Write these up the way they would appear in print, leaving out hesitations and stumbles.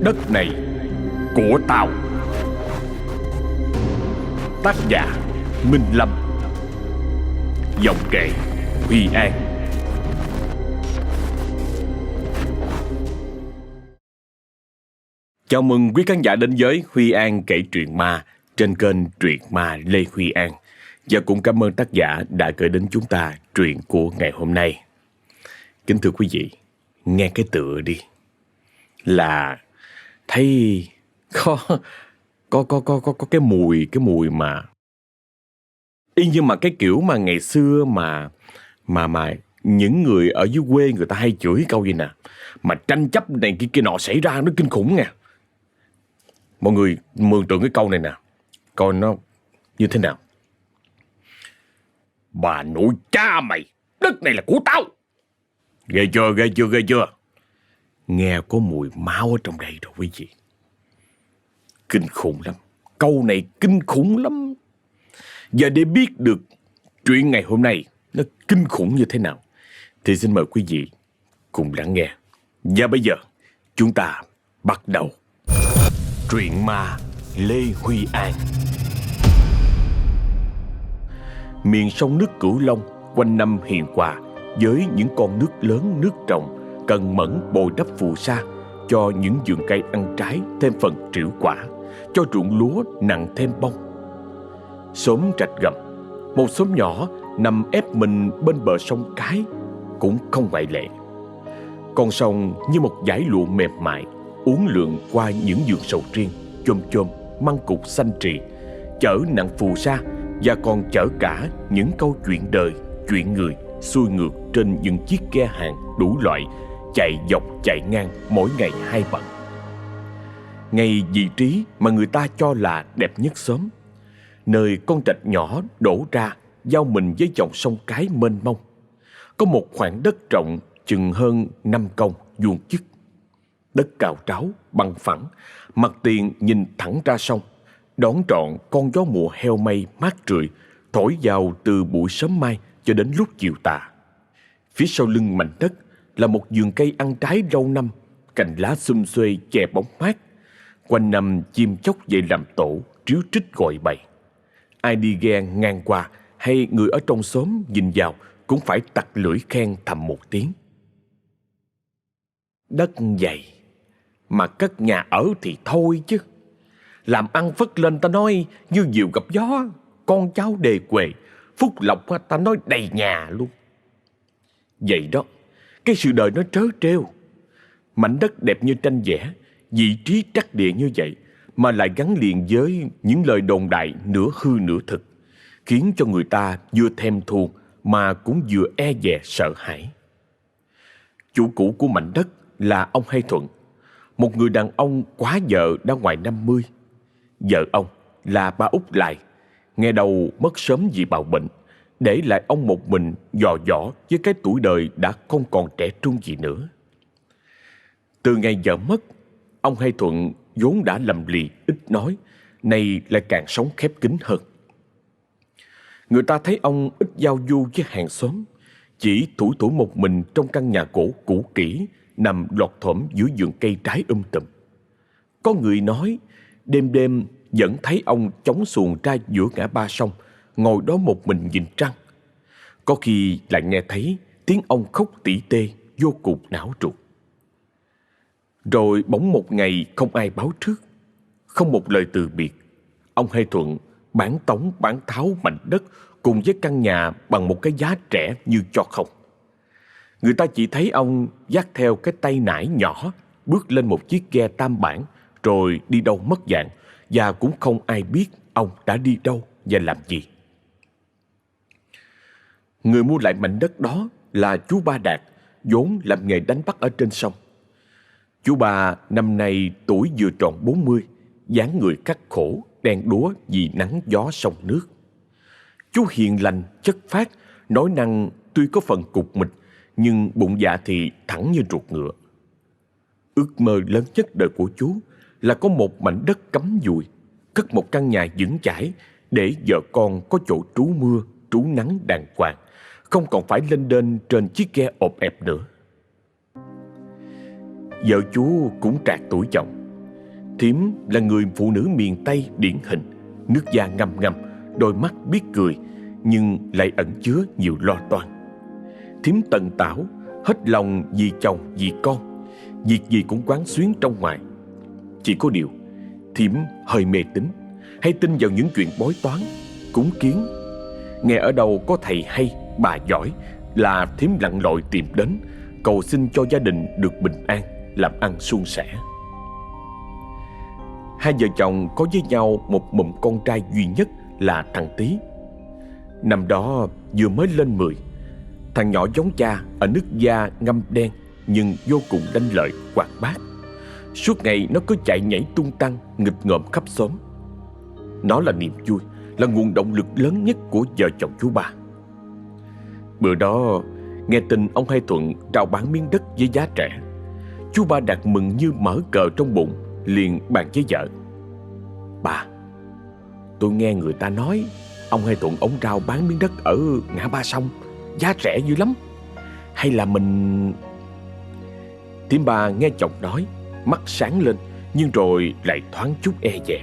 Đất này của tao. Tác giả Minh Lâm. Giọng kể Huy An. Chào mừng quý khán giả đến với Huy An kể truyện ma trên kênh Truyện Ma Lê Huy An. Và cũng cảm ơn tác giả đã gửi đến chúng ta truyện của ngày hôm nay. Kính thưa quý vị, nghe cái tựa đi là thấy có cái mùi mà y như mà cái kiểu mà ngày xưa mà những người ở dưới quê người ta hay chửi câu gì nè, mà tranh chấp này kia nọ xảy ra, nó kinh khủng nha. Mọi người mường tượng cái câu này nè, coi nó như thế nào. Bà nội cha mày, đất này là của tao. Ghê chưa. Nghe có mùi máu ở trong đây rồi quý vị. Kinh khủng lắm. Câu này kinh khủng lắm. Và để biết được chuyện ngày hôm nay nó kinh khủng như thế nào thì xin mời quý vị cùng lắng nghe. Và bây giờ chúng ta bắt đầu. Truyện ma Lê Huy An. Miền sông nước Cửu Long quanh năm hiền hòa, với những con nước lớn nước rộng, cần mẫn bồi đắp phù sa cho những vườn cây ăn trái thêm phần trĩu quả, cho ruộng lúa nặng thêm bông. Xóm Rạch Gầm, một xóm nhỏ nằm ép mình bên bờ sông Cái, cũng không ngoại lệ. Con sông như một dải lụa mềm mại uốn lượn qua những vườn sầu riêng, chôm măng cụt xanh trì, chở nặng phù sa và còn chở cả những câu chuyện đời, chuyện người xuôi ngược trên những chiếc ghe hàng đủ loại, chạy dọc chạy ngang mỗi ngày hai bận. Ngay vị trí mà người ta cho là đẹp nhất xóm, nơi con rạch nhỏ đổ ra giao mình với dòng sông Cái mênh mông, có một khoảng đất rộng chừng hơn 5 công vuông vức. Đất cào tráo bằng phẳng, mặt tiền nhìn thẳng ra sông, đón trọn con gió mùa heo mây mát rượi thổi vào từ buổi sớm mai cho đến lúc chiều tà. Phía sau lưng mảnh đất là một vườn cây ăn trái lâu năm, cành lá xum xuê che bóng mát. Quanh năm chim chóc về làm tổ, tríu trích gọi bầy. Ai đi ghe ngang qua hay người ở trong xóm nhìn vào cũng phải tặc lưỡi khen thầm một tiếng. Đất dày mà cất nhà ở thì thôi chứ, làm ăn phất lên ta nói như diều gặp gió, con cháu đề quề, phúc lộc ta nói đầy nhà luôn. Vậy đó, cái sự đời nó trớ trêu. Mảnh đất đẹp như tranh vẽ, vị trí trắc địa như vậy mà lại gắn liền với những lời đồn đại nửa hư nửa thực, khiến cho người ta vừa thèm thuồng mà cũng vừa e dè sợ hãi. Chủ cũ của mảnh đất là ông Hai Thuận, một người đàn ông quá vợ đã ngoài 50. Vợ ông là bà Út Lại, nghe đầu mất sớm vì bạo bệnh, để lại ông một mình dò dỏ với cái tuổi đời đã không còn trẻ trung gì nữa. Từ ngày vợ mất, ông Hai Thuận vốn đã lầm lì ít nói, nay lại càng sống khép kín hơn. Người ta thấy ông ít giao du với hàng xóm, chỉ tủi thủi một mình trong căn nhà cổ cũ kỹ nằm lọt thỏm giữa vườn cây trái tùm. Có người nói đêm đêm vẫn thấy ông chống xuồng ra giữa ngã ba sông, ngồi đó một mình nhìn trăng. Có khi lại nghe thấy tiếng ông khóc tỉ tê vô cùng não ruột. Rồi bỗng một ngày không ai báo trước, không một lời từ biệt, ông Hai Thuận bán tống bán tháo mảnh đất cùng với căn nhà bằng một cái giá rẻ như cho không. Người ta chỉ thấy ông dắt theo cái tay nải nhỏ, bước lên một chiếc ghe tam bản, rồi đi đâu mất dạng, và cũng không ai biết ông đã đi đâu và làm gì. Người mua lại mảnh đất đó là chú Ba Đạt, vốn làm nghề đánh bắt ở trên sông. Chú Ba năm nay tuổi vừa tròn 40, dáng người khắc khổ, đen đúa vì nắng gió sông nước. Chú hiền lành, chất phác, nói năng tuy có phần cục mịch, nhưng bụng dạ thì thẳng như ruột ngựa. Ước mơ lớn nhất đời của chú là có một mảnh đất cấm dùi, cất một căn nhà vững chãi để vợ con có chỗ trú mưa, trú nắng đàng hoàng, không còn phải lênh đênh trên chiếc ghe ộp ẹp nữa. Vợ chú cũng trạc tuổi chồng, Thiểm là người phụ nữ miền Tây điển hình, nước da ngăm ngăm, đôi mắt biết cười nhưng lại ẩn chứa nhiều lo toan. Thiểm tần tảo, hết lòng vì chồng vì con, việc gì cũng quán xuyến trong ngoài. Chỉ có điều Thiểm hơi mê tín, hay tin vào những chuyện bói toán, cúng kiến. Nghe ở đâu có thầy hay, bà giỏi là Thiểm lặn lội tìm đến, cầu xin cho gia đình được bình an, làm ăn suôn sẻ. Hai vợ chồng có với nhau một mụm con trai duy nhất là thằng Tý. Năm đó vừa mới lên 10. Thằng nhỏ giống cha ở nước da ngăm đen nhưng vô cùng lanh lợi, hoạt bát. Suốt ngày nó cứ chạy nhảy tung tăng, nghịch ngợm khắp xóm. Nó là niềm vui, là nguồn động lực lớn nhất của vợ chồng chú Ba. Bữa đó nghe tin ông Hai Thuận rao bán miếng đất với giá rẻ, chú Ba Đạt mừng như mở cờ trong bụng, liền bàn với vợ: "Bà, tôi nghe người ta nói ông Hai Thuận ông rao bán miếng đất ở ngã ba sông, giá rẻ dữ lắm. Hay là mình..." Thím Ba nghe chồng nói, mắt sáng lên, nhưng rồi lại thoáng chút e dè.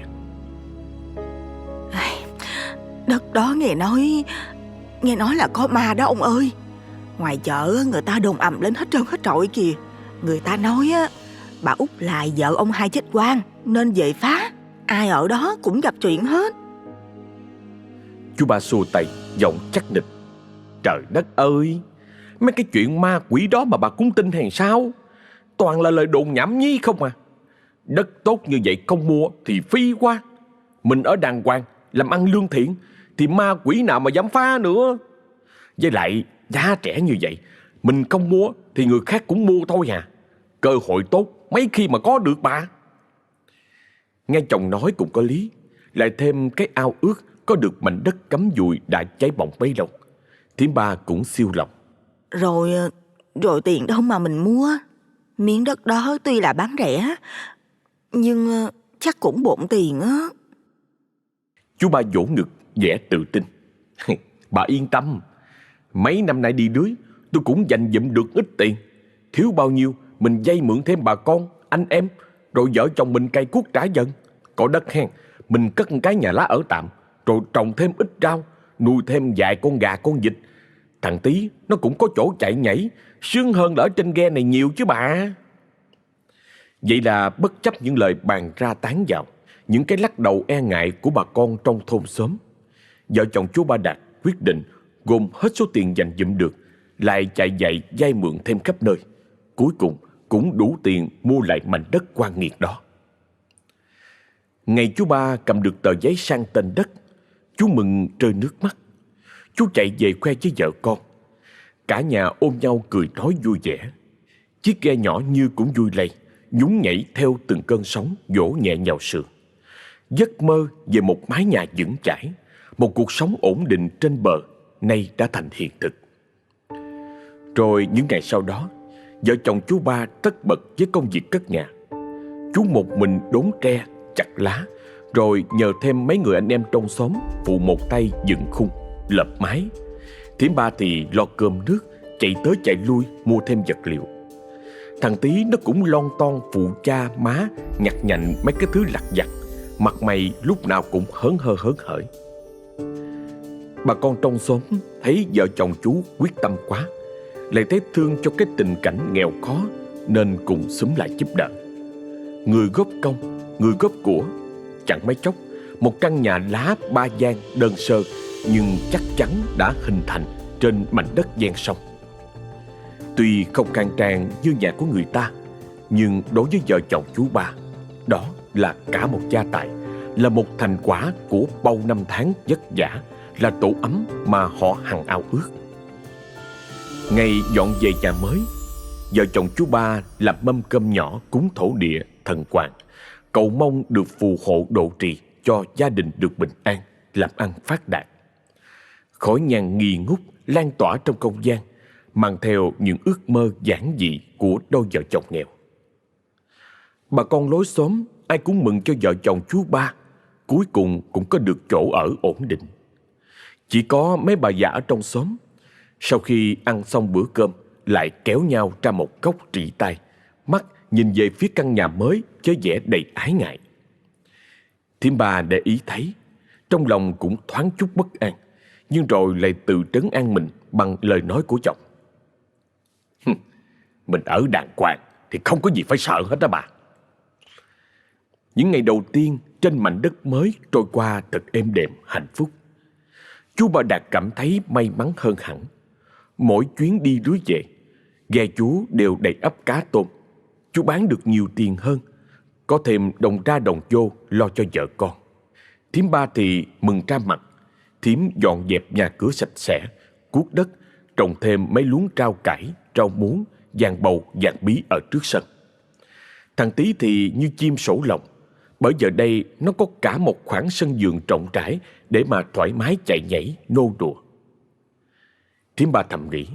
Đất đó nghe nói là có ma đó ông ơi. Ngoài chợ người ta đồn ầm lên hết trơn hết trọi kìa. Người ta nói á, bà Út là vợ ông Hai chết oan nên về phá, ai ở đó cũng gặp chuyện hết. Chú Ba xua tay, giọng chắc nịch: "Trời đất ơi, mấy cái chuyện ma quỷ đó mà bà cũng tin hay sao? Toàn là lời đồn nhảm nhí không à. Đất tốt như vậy không mua thì phi quá. Mình ở đàng hoàng, làm ăn lương thiện thì ma quỷ nào mà dám phá nữa. Với lại giá rẻ như vậy, mình không mua thì người khác cũng mua thôi à. Cơ hội tốt mấy khi mà có được bà." Nghe chồng nói cũng có lý, lại thêm cái ao ước có được mảnh đất cắm dùi đã cháy bỏng bấy lâu. Thím Ba cũng siêu lòng. Rồi tiền đâu mà mình mua. Miếng đất đó tuy là bán rẻ, nhưng chắc cũng bộn tiền á. Chú Ba vỗ ngực vẻ tự tin: "Bà yên tâm, mấy năm nay đi đưới tôi cũng dành dụm được ít tiền. Thiếu bao nhiêu mình vay mượn thêm bà con, anh em, rồi vợ chồng mình cày cuốc trả dần. Có đất hen, mình cất một cái nhà lá ở tạm, rồi trồng thêm ít rau, nuôi thêm vài con gà con vịt. Thằng Tý nó cũng có chỗ chạy nhảy, sướng hơn là ở trên ghe này nhiều chứ bà." Vậy là bất chấp những lời bàn ra tán vào, những cái lắc đầu e ngại của bà con trong thôn xóm, vợ chồng chú Ba Đạt quyết định gồm hết số tiền dành dụm được, lại chạy vạy vay mượn thêm khắp nơi. Cuối cùng cũng đủ tiền mua lại mảnh đất oan nghiệt đó. Ngày chú Ba cầm được tờ giấy sang tên đất, chú mừng rơi nước mắt. Chú chạy về khoe với vợ con. Cả nhà ôm nhau cười nói vui vẻ. Chiếc ghe nhỏ như cũng vui lây, nhún nhảy theo từng cơn sóng vỗ nhẹ vào sườn. Giấc mơ về một mái nhà vững chãi, một cuộc sống ổn định trên bờ, nay đã thành hiện thực. Rồi những ngày sau đó, vợ chồng chú Ba tất bật với công việc cất nhà. Chú một mình đốn tre, chặt lá, rồi nhờ thêm mấy người anh em trong xóm phụ một tay dựng khung, lợp mái. Thím Ba thì lo cơm nước, chạy tới chạy lui mua thêm vật liệu. Thằng Tý nó cũng lon ton phụ cha má nhặt nhạnh mấy cái thứ lặt vặt, mặt mày lúc nào cũng hớn hơ hớn hởi. Bà con trong xóm thấy vợ chồng chú quyết tâm quá, lại thấy thương cho cái tình cảnh nghèo khó, nên cùng xúm lại giúp đỡ. Người góp công, người góp của. Chẳng mấy chốc, một căn nhà lá ba gian đơn sơ nhưng chắc chắn đã hình thành trên mảnh đất ven sông. Tuy không khang trang như nhà của người ta, nhưng đối với vợ chồng chú Ba, đó là cả một gia tài, là một thành quả của bao năm tháng vất vả, là tổ ấm mà họ hằng ao ước. Ngày dọn về nhà mới, vợ chồng chú Ba làm mâm cơm nhỏ cúng thổ địa thần Hoàng, cầu mong được phù hộ độ trì cho gia đình được bình an, làm ăn phát đạt. Khói nhang nghi ngút lan tỏa trong không gian, mang theo những ước mơ giản dị của đôi vợ chồng nghèo. Bà con lối xóm ai cũng mừng cho vợ chồng chú Ba cuối cùng cũng có được chỗ ở ổn định. Chỉ có mấy bà già ở trong xóm, sau khi ăn xong bữa cơm lại kéo nhau ra một góc trĩ tay, mắt nhìn về phía căn nhà mới với vẻ đầy ái ngại. Thím Ba để ý thấy, trong lòng cũng thoáng chút bất an, nhưng rồi lại tự trấn an mình bằng lời nói của chồng. Mình ở đàng hoàng thì không có gì phải sợ hết đó bà. Những ngày đầu tiên trên mảnh đất mới trôi qua thật êm đềm, hạnh phúc. Chú Ba Đạt cảm thấy may mắn hơn hẳn. Mỗi chuyến đi lưới về, ghe chú đều đầy ắp cá tôm. Chú bán được nhiều tiền hơn, có thêm đồng ra đồng vô lo cho vợ con. Thím Ba thì mừng ra mặt. Thím dọn dẹp nhà cửa sạch sẽ, cuốc đất, trồng thêm mấy luống rau cải, rau muống, vàng bầu, vàng bí ở trước sân. Thằng Tí thì như chim sổ lồng, bởi giờ đây nó có cả một khoảng sân vườn rộng rãi để mà thoải mái chạy nhảy, nô đùa. Thím Ba thầm nghĩ,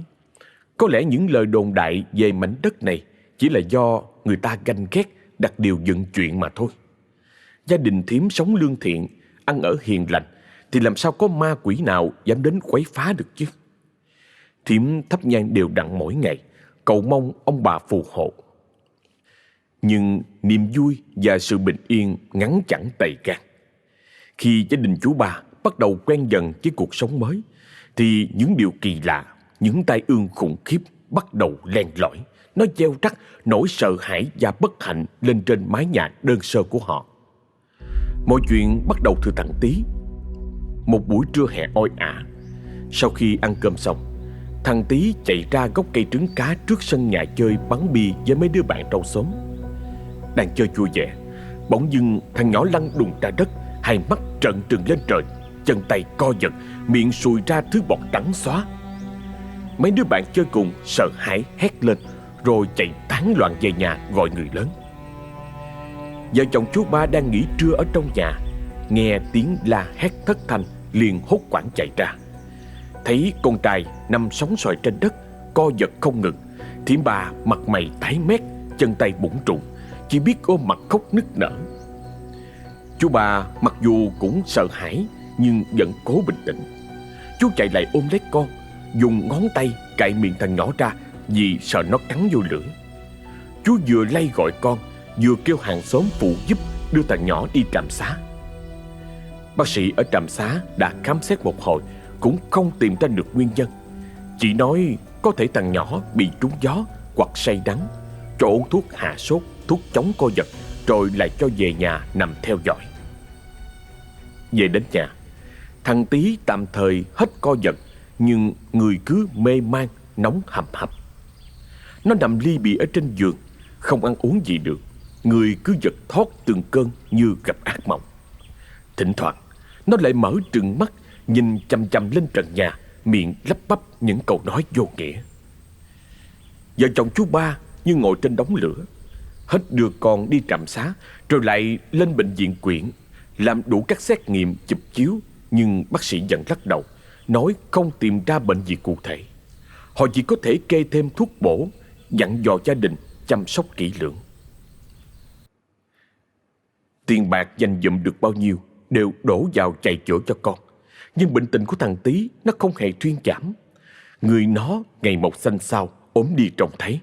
có lẽ những lời đồn đại về mảnh đất này chỉ là do người ta ganh ghét đặt điều dựng chuyện mà thôi. Gia đình thím sống lương thiện, ăn ở hiền lành, thì làm sao có ma quỷ nào dám đến quấy phá được chứ. Thím thắp nhang đều đặn mỗi ngày, cầu mong ông bà phù hộ. Nhưng niềm vui và sự bình yên ngắn chẳng tày gan. Khi gia đình chú Ba bắt đầu quen dần với cuộc sống mới, thì những điều kỳ lạ, những tai ương khủng khiếp bắt đầu len lỏi. Nó gieo rắc nỗi sợ hãi và bất hạnh lên trên mái nhà đơn sơ của họ. Mọi chuyện bắt đầu từ thằng Tí. Một buổi trưa hè oi ả, sau khi ăn cơm xong, thằng Tí chạy ra gốc cây trứng cá trước sân nhà chơi bắn bi với mấy đứa bạn trong xóm. Đang chơi vui vẻ, bỗng dưng thằng nhỏ lăn đùng ra đất, hai mắt trợn trừng lên trời, chân tay co giật, miệng sùi ra thứ bọt trắng xóa. Mấy đứa bạn chơi cùng sợ hãi hét lên, rồi chạy tán loạn về nhà gọi người lớn. Vợ chồng chú Ba đang nghỉ trưa ở trong nhà, nghe tiếng la hét thất thanh liền hốt hoảng chạy ra. Thấy con trai nằm sóng xoài trên đất, co giật không ngừng, thím Ba mặt mày tái mét, chân tay bủn rủn, chỉ biết ôm mặt khóc nức nở. Chú Ba mặc dù cũng sợ hãi nhưng vẫn cố bình tĩnh. Chú chạy lại ôm lấy con, dùng ngón tay cạy miệng thằng nhỏ ra vì sợ nó cắn vô lưỡi. Chú vừa lay gọi con, vừa kêu hàng xóm phụ giúp đưa thằng nhỏ đi trạm xá. Bác sĩ ở trạm xá đã khám xét một hồi cũng không tìm ra được nguyên nhân. Chỉ nói có thể thằng nhỏ bị trúng gió hoặc say đắng, cho uống thuốc hạ sốt, thuốc chống co giật, rồi lại cho về nhà nằm theo dõi. Về đến nhà, thằng Tí tạm thời hết co giật, nhưng người cứ mê man, nóng hầm hập. Nó nằm li bì ở trên giường, không ăn uống gì được, người cứ giật thót từng cơn như gặp ác mộng. Thỉnh thoảng nó lại mở trừng mắt, nhìn chằm chằm lên trần nhà, miệng lắp bắp những câu nói vô nghĩa. Vợ chồng chú Ba như ngồi trên đống lửa, hết đưa con đi trạm xá, rồi lại lên bệnh viện quyện, làm đủ các xét nghiệm chụp chiếu, nhưng bác sĩ vẫn lắc đầu, nói không tìm ra bệnh gì cụ thể. Họ chỉ có thể kê thêm thuốc bổ, dặn dò gia đình chăm sóc kỹ lưỡng. Tiền bạc dành dụm được bao nhiêu đều đổ vào chạy chữa cho con, nhưng bệnh tình của thằng Tí nó không hề thuyên giảm. Người nó ngày một xanh xao, ốm đi trông thấy.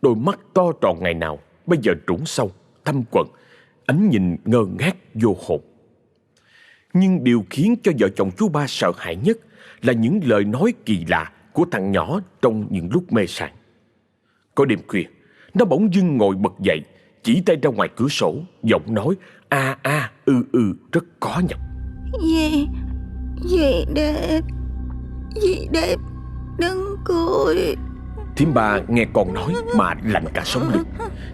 Đôi mắt to tròn ngày nào bây giờ trũng sâu, thâm quầng, ánh nhìn ngơ ngác vô hồn. Nhưng điều khiến cho vợ chồng chú Ba sợ hãi nhất là những lời nói kỳ lạ của thằng nhỏ trong những lúc mê sảng. Có đêm khuya, nó bỗng dưng ngồi bật dậy, chỉ tay ra ngoài cửa sổ, giọng nói rất khó nhọc. Dì đẹp, đừng cười. Thím Ba nghe con nói mà lạnh cả sống lưng.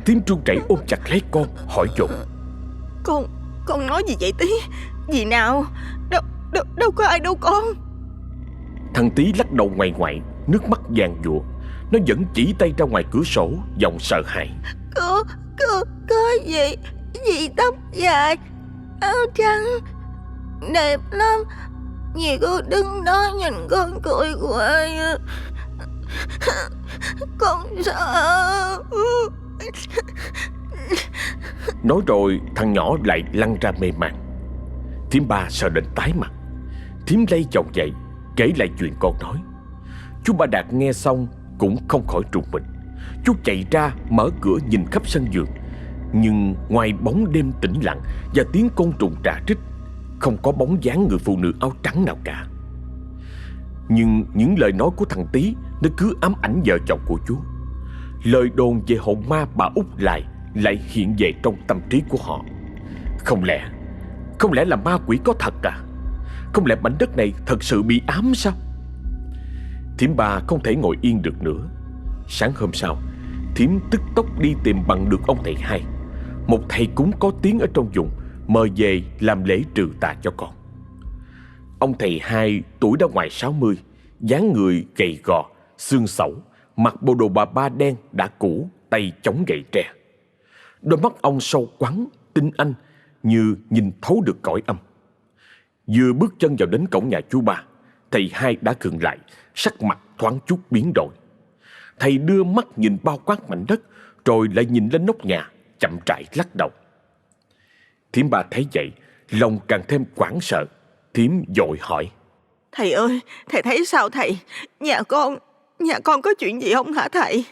Thím run rẩy ôm chặt lấy con, hỏi dồn. Con nói gì vậy Tí? Gì nào? Đâu có ai đâu con. Thằng Tí lắc đầu ngoại ngoại, nước mắt vàng dụa. Nó vẫn chỉ tay ra ngoài cửa sổ, giọng sợ hãi. Có gì tóc dài, áo trắng, đẹp lắm. Dì cứ đứng đó nhìn con cười hoài. Con sợ. Nói rồi thằng nhỏ lại lăn ra mê man. Thím Ba sợ đến tái mặt. Thím lay chồng dậy, kể lại chuyện con nói. Chú Ba Đạt nghe xong cũng không khỏi rùng mình. Chú chạy ra mở cửa nhìn khắp sân vườn. Nhưng ngoài bóng đêm tĩnh lặng và tiếng côn trùng rả rích, không có bóng dáng người phụ nữ áo trắng nào cả. Nhưng những lời nói của thằng Tý nó cứ ám ảnh vợ chồng của chú. Lời đồn về hồn ma bà Út lại hiện về trong tâm trí của họ. Không lẽ là ma quỷ có thật à? Không lẽ mảnh đất này thật sự bị ám sao? Thím Ba không thể ngồi yên được nữa. Sáng hôm sau, thím tức tốc đi tìm bằng được ông thầy Hai, một thầy cúng có tiếng ở trong vùng, mời về làm lễ trừ tà cho con. Ông thầy Hai tuổi đã ngoài 60, dáng người gầy gò, xương xẩu, mặc bộ đồ bà ba đen đã cũ, tay chống gậy tre. Đôi mắt ông sâu quắn, tinh anh, như nhìn thấu được cõi âm. Vừa bước chân vào đến cổng nhà chú Ba, thầy Hai đã khựng lại, sắc mặt thoáng chút biến đổi. Thầy đưa mắt nhìn bao quát mảnh đất, rồi lại nhìn lên nóc nhà, chậm rãi lắc đầu. Thím Ba thấy vậy, lòng càng thêm hoảng sợ. Thím vội hỏi: Thầy ơi, thầy thấy sao thầy? Nhà con có chuyện gì không hả thầy?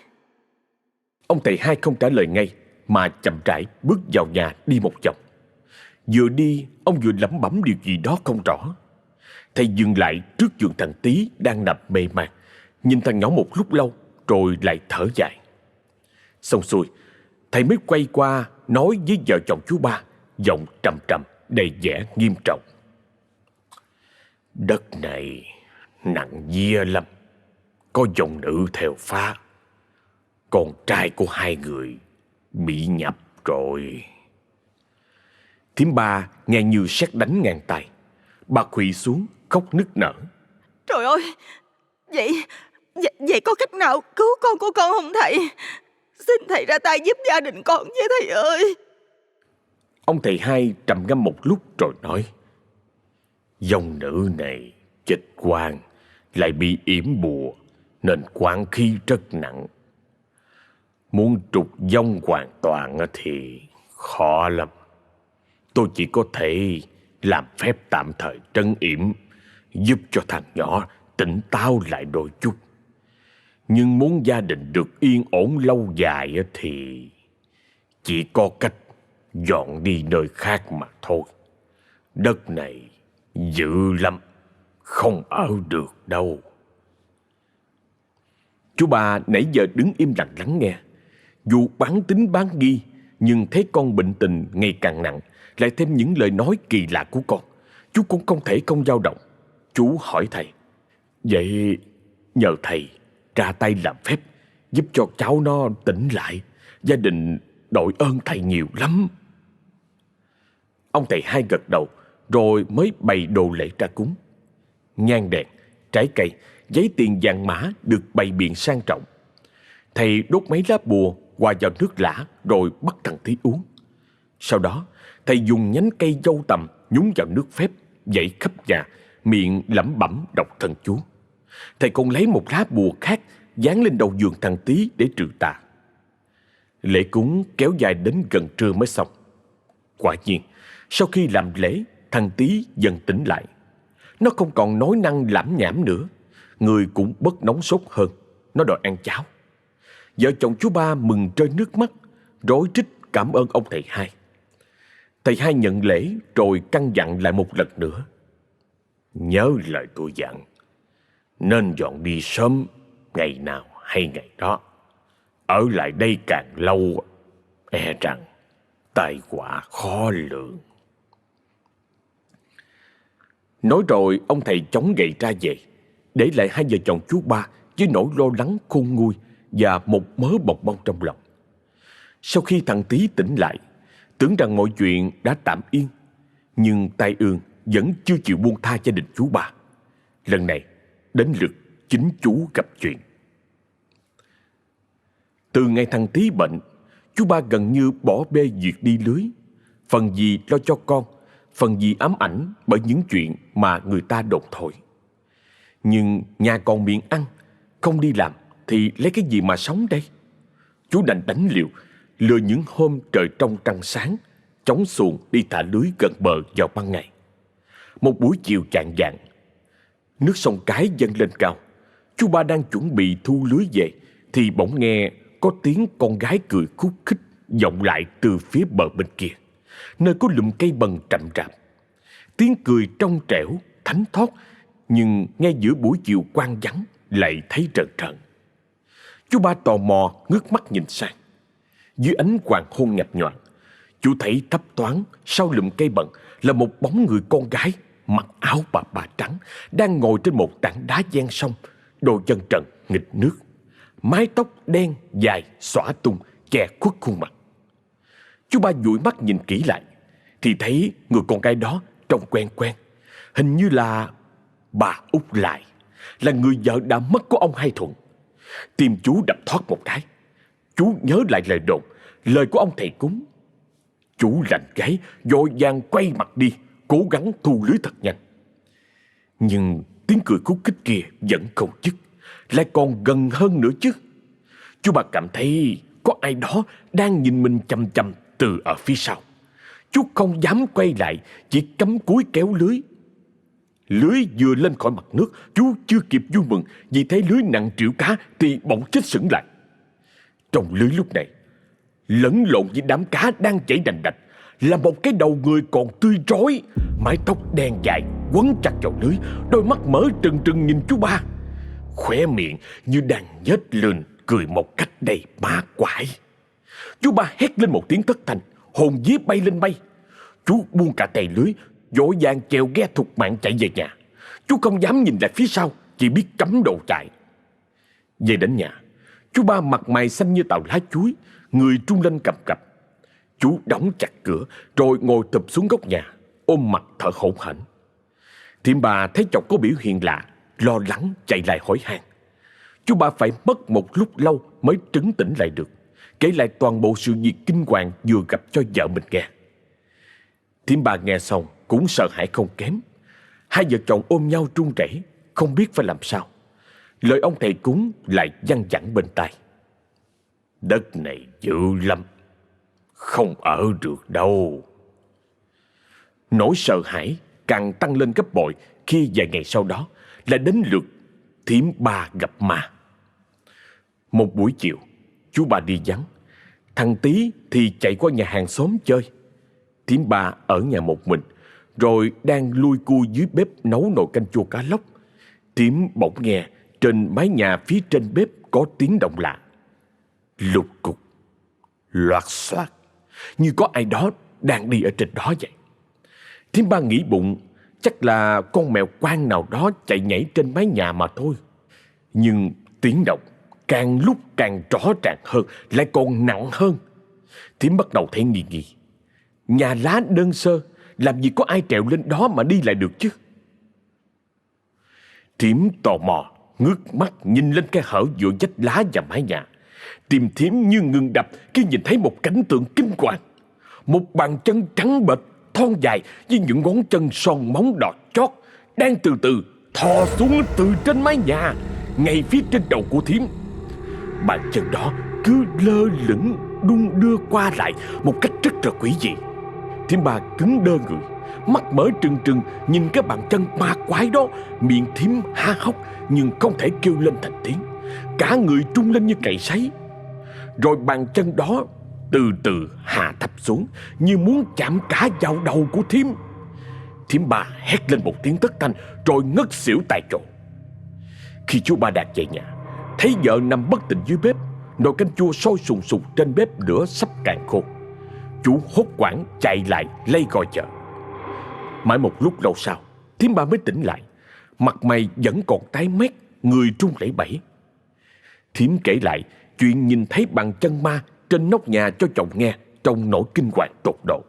Ông thầy Hai không trả lời ngay, mà chậm rãi bước vào nhà đi một vòng. Vừa đi, ông vừa lẩm bẩm điều gì đó không rõ. Thầy dừng lại trước giường thằng Tý đang nằm mê man, nhìn thằng nhỏ một lúc lâu, rồi lại thở dài. Xong xuôi, thầy mới quay qua nói với vợ chồng chú Ba, giọng trầm trầm đầy vẻ nghiêm trọng: Đất này nặng vía lắm, có dòng nữ theo phá. Con trai của hai người bị nhập rồi. Thím Ba nghe như sét đánh ngang tay. Bà khuỵu xuống khóc nức nở. Trời ơi, vậy có cách nào cứu con của con không thầy? Xin thầy ra tay giúp gia đình con với thầy ơi. Ông thầy Hai trầm ngâm một lúc rồi nói: Dòng nữ này chết quan, lại bị yểm bùa, nên quán khí rất nặng. Muốn trục vong hoàn toàn thì khó lắm. Tôi chỉ có thể làm phép tạm thời trấn yểm, giúp cho thằng nhỏ tỉnh táo lại đôi chút. Nhưng muốn gia đình được yên ổn lâu dài thì chỉ có cách dọn đi nơi khác mà thôi. Đất này dữ lắm, không ở được đâu. Chú Ba nãy giờ đứng im lặng lắng nghe. Dù bán tính bán nghi, nhưng thấy con bệnh tình ngày càng nặng, lại thêm những lời nói kỳ lạ của con, chú cũng không thể không dao động. Chú hỏi thầy: Vậy nhờ thầy ra tay làm phép, giúp cho cháu nó tỉnh lại. Gia đình đội ơn thầy nhiều lắm. Ông thầy Hai gật đầu, rồi mới bày đồ lễ ra cúng. Nhang đèn, trái cây, giấy tiền vàng mã được bày biện sang trọng. Thầy đốt mấy lá bùa hòa vào nước lã, rồi bắt thằng Tí uống. Sau đó, thầy dùng nhánh cây dâu tằm nhúng vào nước phép, dậy khắp nhà, miệng lẩm bẩm đọc thần chú. Thầy còn lấy một lá bùa khác dán lên đầu giường thằng Tí để trừ tà. Lễ cúng kéo dài đến gần trưa mới xong. Quả nhiên, sau khi làm lễ, thằng Tí dần tỉnh lại. Nó không còn nói năng lảm nhảm nữa, người cũng bớt nóng sốt hơn. Nó đòi ăn cháo. Vợ chồng chú Ba mừng rơi nước mắt, rối rít cảm ơn ông thầy Hai. Thầy Hai nhận lễ rồi căn dặn lại một lần nữa: Nhớ lời tôi dặn, nên dọn đi sớm, ngày nào hay ngày đó. Ở lại đây càng lâu, e rằng tai họa khó lường. Nói rồi ông thầy chống gậy ra về, để lại hai vợ chồng chú Ba với nỗi lo lắng khôn nguôi và một mớ bòng bong trong lòng. Sau khi thằng Tí tỉnh lại, tưởng rằng mọi chuyện đã tạm yên, nhưng tai ương vẫn chưa chịu buông tha gia đình chú Ba. Lần này đến lượt chính chú gặp chuyện. Từ ngày thằng Tí bệnh, chú Ba gần như bỏ bê việc đi lưới. Phần gì lo cho con, phần gì ám ảnh bởi những chuyện mà người ta đồn thổi. Nhưng nhà còn miệng ăn, không đi làm thì lấy cái gì mà sống đây? Chú đành đánh liều, lừa những hôm trời trong trăng sáng, chống xuồng đi thả lưới gần bờ vào ban ngày. Một buổi chiều chạng vạng, nước sông Cái dâng lên cao. Chú Ba đang chuẩn bị thu lưới về thì bỗng nghe có tiếng con gái cười khúc khích vọng lại từ phía bờ bên kia, nơi có lùm cây bần rậm rạp. Tiếng cười trong trẻo, thánh thót, nhưng ngay giữa buổi chiều quang vắng lại thấy rợn rợn. Chú ba tò mò ngước mắt nhìn sang. Dưới ánh hoàng hôn nhạt nhòa, chú thấy thấp thoáng sau lùm cây bần là một bóng người con gái mặc áo bà trắng, đang ngồi trên một tảng đá ven sông, đôi chân trần nghịch nước, mái tóc đen dài xõa tung che khuất khuôn mặt. Chú ba dụi mắt nhìn kỹ lại thì thấy người con gái đó trông quen quen, hình như là bà Út Lại, là người vợ đã mất của ông Hai Thuận. Tim chú đập thoát một cái. Chú nhớ lại lời đồn, lời của ông thầy cúng. Chú lạnh gáy, vội vàng quay mặt đi, cố gắng thu lưới thật nhanh. Nhưng tiếng cười khúc khích kia vẫn không dứt, lại còn gần hơn nữa chứ. Chú ba cảm thấy có ai đó đang nhìn mình chằm chằm từ ở phía sau. Chú không dám quay lại, chỉ cắm cúi kéo lưới. Lưới vừa lên khỏi mặt nước, chú chưa kịp vui mừng vì thấy lưới nặng triệu cá thì bỗng chết sững lại. Trong lưới lúc này, lẫn lộn với đám cá đang chảy đành đạch, là một cái đầu người còn tươi rói, mái tóc đen dài quấn chặt vào lưới, đôi mắt mở trừng trừng nhìn chú ba, khóe miệng như đang nhếch lên cười một cách đầy ma quái. Chú ba hét lên một tiếng thất thanh, hồn vía bay lên mây. Chú buông cả tay lưới, vội vàng chèo ghe thục mạng chạy về nhà. Chú không dám nhìn lại phía sau, chỉ biết cắm đầu chạy. Về đến nhà, chú ba mặt mày xanh như tàu lá chuối, người trung lên cầm cập. Chú đóng chặt cửa rồi ngồi thụp xuống góc nhà, ôm mặt thở hổn hển. Thím bà thấy chồng có biểu hiện lạ, lo lắng chạy lại hỏi han. Chú ba phải mất một lúc lâu mới trấn tĩnh lại được, kể lại toàn bộ sự việc kinh hoàng vừa gặp cho vợ mình nghe. Thím bà nghe xong cũng sợ hãi không kém. Hai vợ chồng ôm nhau run rẩy, không biết phải làm sao. Lời ông thầy cúng lại văng vẳng bên tai. Đất này dữ lắm, không ở được đâu. Nỗi sợ hãi càng tăng lên gấp bội khi vài ngày sau đó là đến lượt thím ba gặp ma. Một buổi chiều, chú ba đi vắng, thằng Tí thì chạy qua nhà hàng xóm chơi. Thím ba ở nhà một mình, rồi đang lui cui dưới bếp nấu nồi canh chua cá lóc. Thím bỗng nghe trên mái nhà phía trên bếp có tiếng động lạ. Lục cục, loạt xoạt, như có ai đó đang đi ở trên đó vậy. Thím ba nghĩ bụng, chắc là con mèo quang nào đó chạy nhảy trên mái nhà mà thôi. Nhưng tiếng động càng lúc càng rõ ràng hơn, lại còn nặng hơn. Thím bắt đầu thấy nghi nghi. Nhà lá đơn sơ, làm gì có ai trèo lên đó mà đi lại được chứ? Thím tò mò ngước mắt nhìn lên cái hở giữa vách lá và mái nhà. Tim thím như ngừng đập khi nhìn thấy một cảnh tượng kinh hoàng. Một bàn chân trắng bệch, thon dài với những ngón chân son móng đỏ chót đang từ từ thò xuống từ trên mái nhà, ngay phía trên đầu của thím. Bàn chân đó cứ lơ lửng đung đưa qua lại một cách rất là quỷ dị. Thím ba cứng đơ người, mắt mở trừng trừng nhìn cái bàn chân ma quái đó. Miệng thím há hốc nhưng không thể kêu lên thành tiếng, cả người trung lên như cày sấy. Rồi bàn chân đó từ từ hạ thấp xuống, như muốn chạm cả vào đầu của thím. Thím ba hét lên một tiếng thất thanh rồi ngất xỉu tại chỗ. Khi chú ba Đạt về nhà, thấy vợ nằm bất tỉnh dưới bếp, nồi canh chua sôi sùng sục trên bếp lửa sắp cạn khô. Chú hốt hoảng chạy lại lay gọi vợ. Mãi một lúc lâu sau, thím ba mới tỉnh lại, mặt mày vẫn còn tái mét, người run lẩy bẩy. Thím kể lại chuyện nhìn thấy bàn chân ma trên nóc nhà cho chồng nghe trong nỗi kinh hoàng tột độ.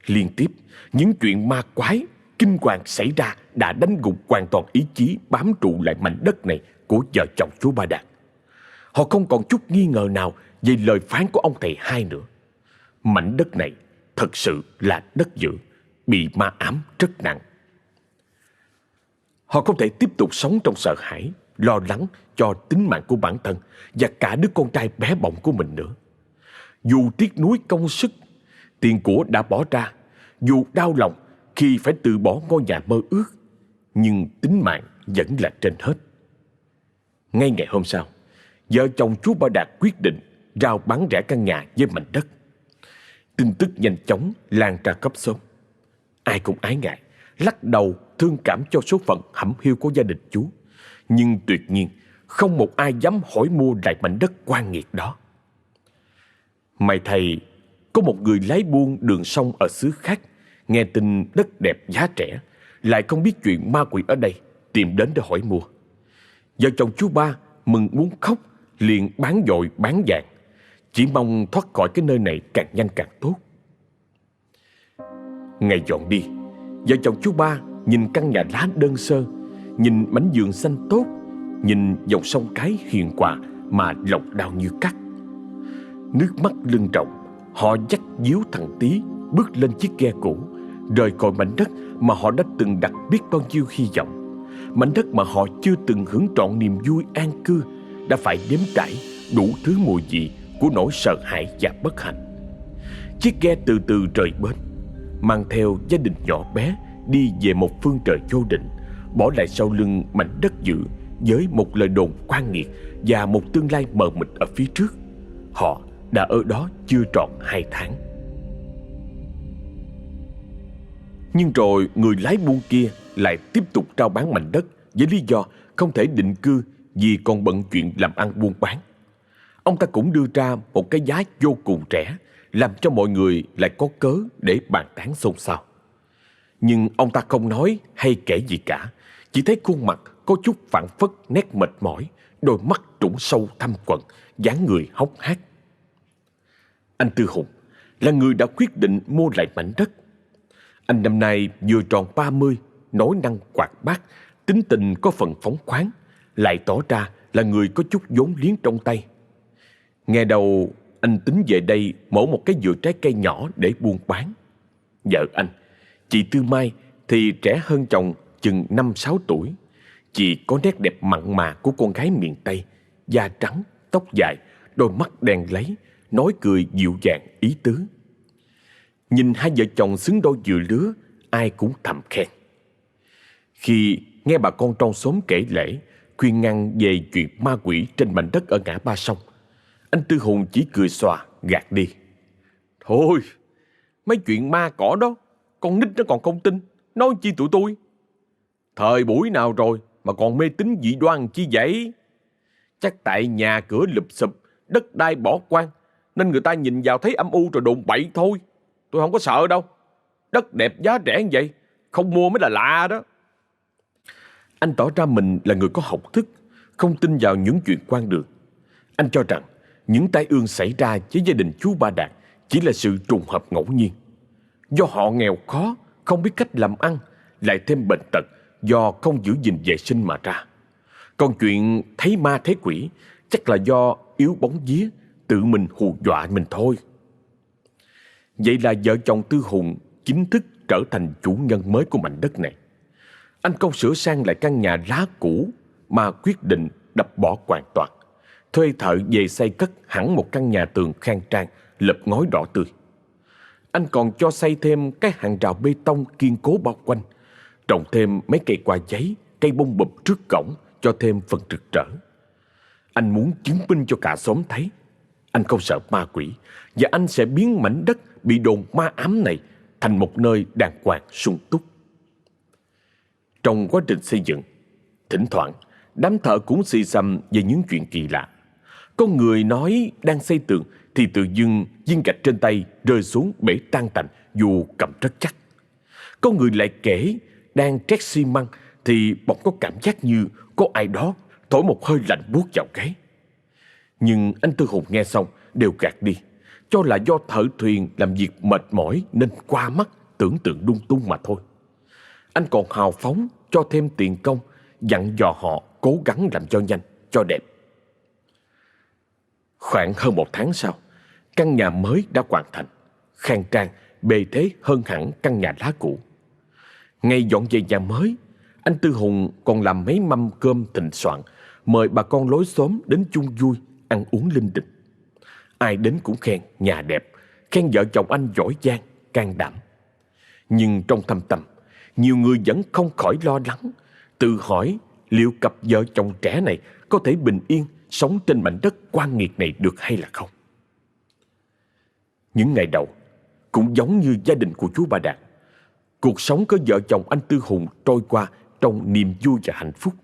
Liên tiếp, những chuyện ma quái, kinh hoàng xảy ra đã đánh gục hoàn toàn ý chí bám trụ lại mảnh đất này của vợ chồng chú Ba Đạt. Họ không còn chút nghi ngờ nào về lời phán của ông thầy hai nữa. Mảnh đất này thật sự là đất dữ, bị ma ám rất nặng. Họ không thể tiếp tục sống trong sợ hãi, lo lắng cho tính mạng của bản thân và cả đứa con trai bé bỏng của mình nữa. Dù tiếc nuối công sức, tiền của đã bỏ ra, dù đau lòng khi phải từ bỏ ngôi nhà mơ ước, nhưng tính mạng vẫn là trên hết. Ngay ngày hôm sau, vợ chồng chú Ba Đạt quyết định rao bán rẻ căn nhà với mảnh đất. Tin tức nhanh chóng lan ra khắp xóm. Ai cũng ái ngại, lắc đầu thương cảm cho số phận hẩm hiu của gia đình chú. Nhưng tuyệt nhiên không một ai dám hỏi mua lại mảnh đất oan nghiệt đó. May thay, có một người lái buôn đường sông ở xứ khác nghe tin đất đẹp giá rẻ, lại không biết chuyện ma quỷ ở đây, tìm đến để hỏi mua. Vợ chồng chú Ba mừng muốn khóc, liền bán vội bán vàng, chỉ mong thoát khỏi cái nơi này càng nhanh càng tốt. Ngày dọn đi, vợ chồng chú Ba nhìn căn nhà lá đơn sơ, nhìn mảnh vườn xanh tốt, nhìn dòng sông cái hiền hòa mà lòng đau như cắt. Nước mắt lưng tròng, họ dắt díu thằng Tí bước lên chiếc ghe cũ, rời khỏi mảnh đất mà họ đã từng đặt biết bao nhiêu hy vọng. Mảnh đất mà họ chưa từng hưởng trọn niềm vui an cư, đã phải nếm trải đủ thứ mùi vị của nỗi sợ hãi và bất hạnh. Chiếc ghe từ từ rời bến, mang theo gia đình nhỏ bé đi về một phương trời vô định, bỏ lại sau lưng mảnh đất dữ với một lời đồn oan nghiệt và một tương lai mờ mịt ở phía trước. Họ đã ở đó chưa trọn 2 tháng. Nhưng rồi người lái buôn kia lại tiếp tục rao bán mảnh đất với lý do không thể định cư vì còn bận chuyện làm ăn buôn bán. Ông ta cũng đưa ra một cái giá vô cùng rẻ, làm cho mọi người lại có cớ để bàn tán xôn xao. Nhưng ông ta không nói hay kể gì cả, chỉ thấy khuôn mặt có chút phảng phất nét mệt mỏi, đôi mắt trũng sâu thâm quầng, dáng người hốc hác. Anh Tư Hùng là người đã quyết định mua lại mảnh đất. Anh năm nay vừa tròn 30, nói năng hoạt bát, tính tình có phần phóng khoáng, lại tỏ ra là người có chút vốn liếng trong tay. Nghe đầu anh tính về đây mở một cái vựa trái cây nhỏ để buôn bán. Vợ anh, chị Tư Mai, thì trẻ hơn chồng chừng 5-6 tuổi. Chị có nét đẹp mặn mà của con gái miền Tây, da trắng, tóc dài, đôi mắt đen láy, nói cười dịu dàng ý tứ. Nhìn hai vợ chồng xứng đôi vừa lứa, ai cũng thầm khen. Khi nghe bà con trong xóm kể lể, khuyên ngăn về chuyện ma quỷ trên mảnh đất ở ngã ba sông, anh Tư Hùng chỉ cười xòa gạt đi. Thôi, mấy chuyện ma cỏ đó, con nít nó còn không tin, nói chi tụi tôi. Thời buổi nào rồi mà còn mê tín dị đoan chi vậy? Chắc tại nhà cửa lụp xụp, đất đai bỏ hoang, nên người ta nhìn vào thấy âm u rồi đồn bậy thôi. Tôi không có sợ đâu. Đất đẹp giá rẻ như vậy, không mua mới là lạ đó. Anh tỏ ra mình là người có học thức, không tin vào những chuyện quan đường. Anh cho rằng những tai ương xảy ra với gia đình chú Ba Đạt chỉ là sự trùng hợp ngẫu nhiên. Do họ nghèo khó, không biết cách làm ăn, lại thêm bệnh tật do không giữ gìn vệ sinh mà ra. Còn chuyện thấy ma thấy quỷ chắc là do yếu bóng vía, tự mình hù dọa mình thôi. Vậy là vợ chồng Tư Hùng chính thức trở thành chủ nhân mới của mảnh đất này. Anh không sửa sang lại căn nhà lá cũ mà quyết định đập bỏ hoàn toàn, thuê thợ về xây cất hẳn một căn nhà tường khang trang, lợp ngói đỏ tươi. Anh còn cho xây thêm cái hàng rào bê tông kiên cố bao quanh, trồng thêm mấy cây qua giấy, cây bông bụp trước cổng cho thêm phần rực rỡ. Anh muốn chứng minh cho cả xóm thấy anh không sợ ma quỷ, và anh sẽ biến mảnh đất bị đồn ma ám này thành một nơi đàng hoàng sung túc. Trong quá trình xây dựng, thỉnh thoảng đám thợ cũng xì xầm về những chuyện kỳ lạ. Có người nói đang xây tường thì tự dưng viên gạch trên tay rơi xuống bể tan tành dù cầm rất chắc. Có người lại kể đang trét xi măng thì bỗng có cảm giác như có ai đó thổi một hơi lạnh buốt vào gáy. Nhưng anh Tư Hùng nghe xong đều gạt đi, cho là do thợ thuyền làm việc mệt mỏi nên qua mắt tưởng tượng lung tung mà thôi. Anh còn hào phóng cho thêm tiền công, dặn dò họ cố gắng làm cho nhanh, cho đẹp. Khoảng hơn 1 tháng sau, căn nhà mới đã hoàn thành, khang trang, bề thế hơn hẳn căn nhà lá cũ. Ngày dọn về nhà mới, anh Tư Hùng còn làm mấy mâm cơm thịnh soạn, mời bà con lối xóm đến chung vui, ăn uống linh đình. Ai đến cũng khen nhà đẹp, khen vợ chồng anh giỏi giang, can đảm. Nhưng trong thâm tâm, nhiều người vẫn không khỏi lo lắng, tự hỏi liệu cặp vợ chồng trẻ này có thể bình yên sống trên mảnh đất oan nghiệt này được hay là không. Những ngày đầu cũng giống như gia đình của chú Ba Đạt. Cuộc sống của vợ chồng anh Tư Hùng trôi qua trong niềm vui và hạnh phúc.